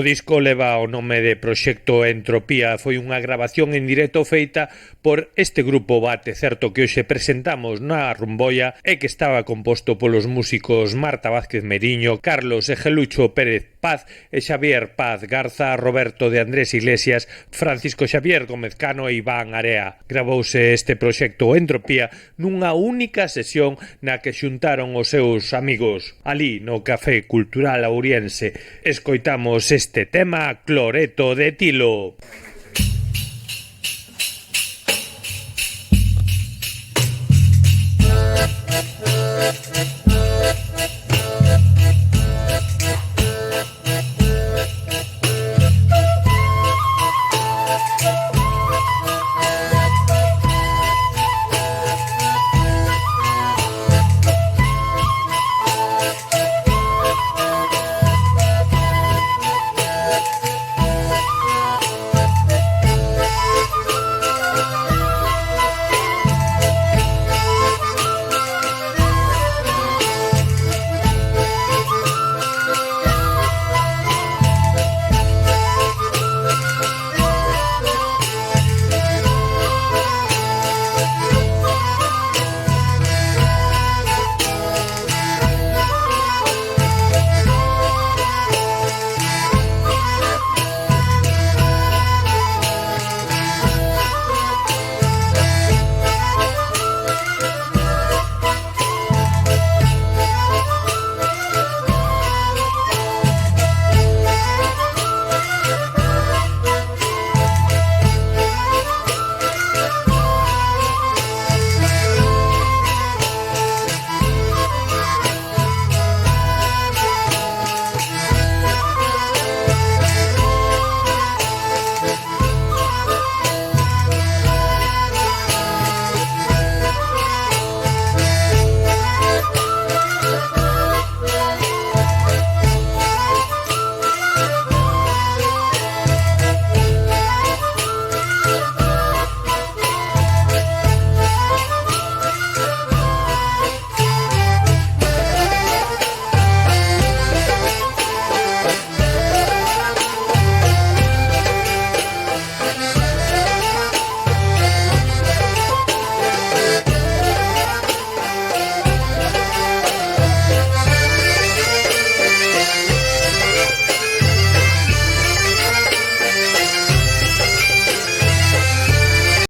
O disco leva o nome de Proxecto Entropía, foi unha grabación en directo feita por este grupo Bate Certo que hoxe presentamos na Rumboia e que estaba composto polos músicos Marta Vázquez Meriño, Carlos Egelucho Pérez Paz e Xavier Paz Garza, Roberto de Andrés Iglesias, Francisco Xavier Gómez Cano e Iván Area. Gravouse este Proxecto Entropía nunha única sesión na que xuntaron os seus amigos ali no Café Cultural Auriense. Escoitamos este tema Cloreto de Tilo.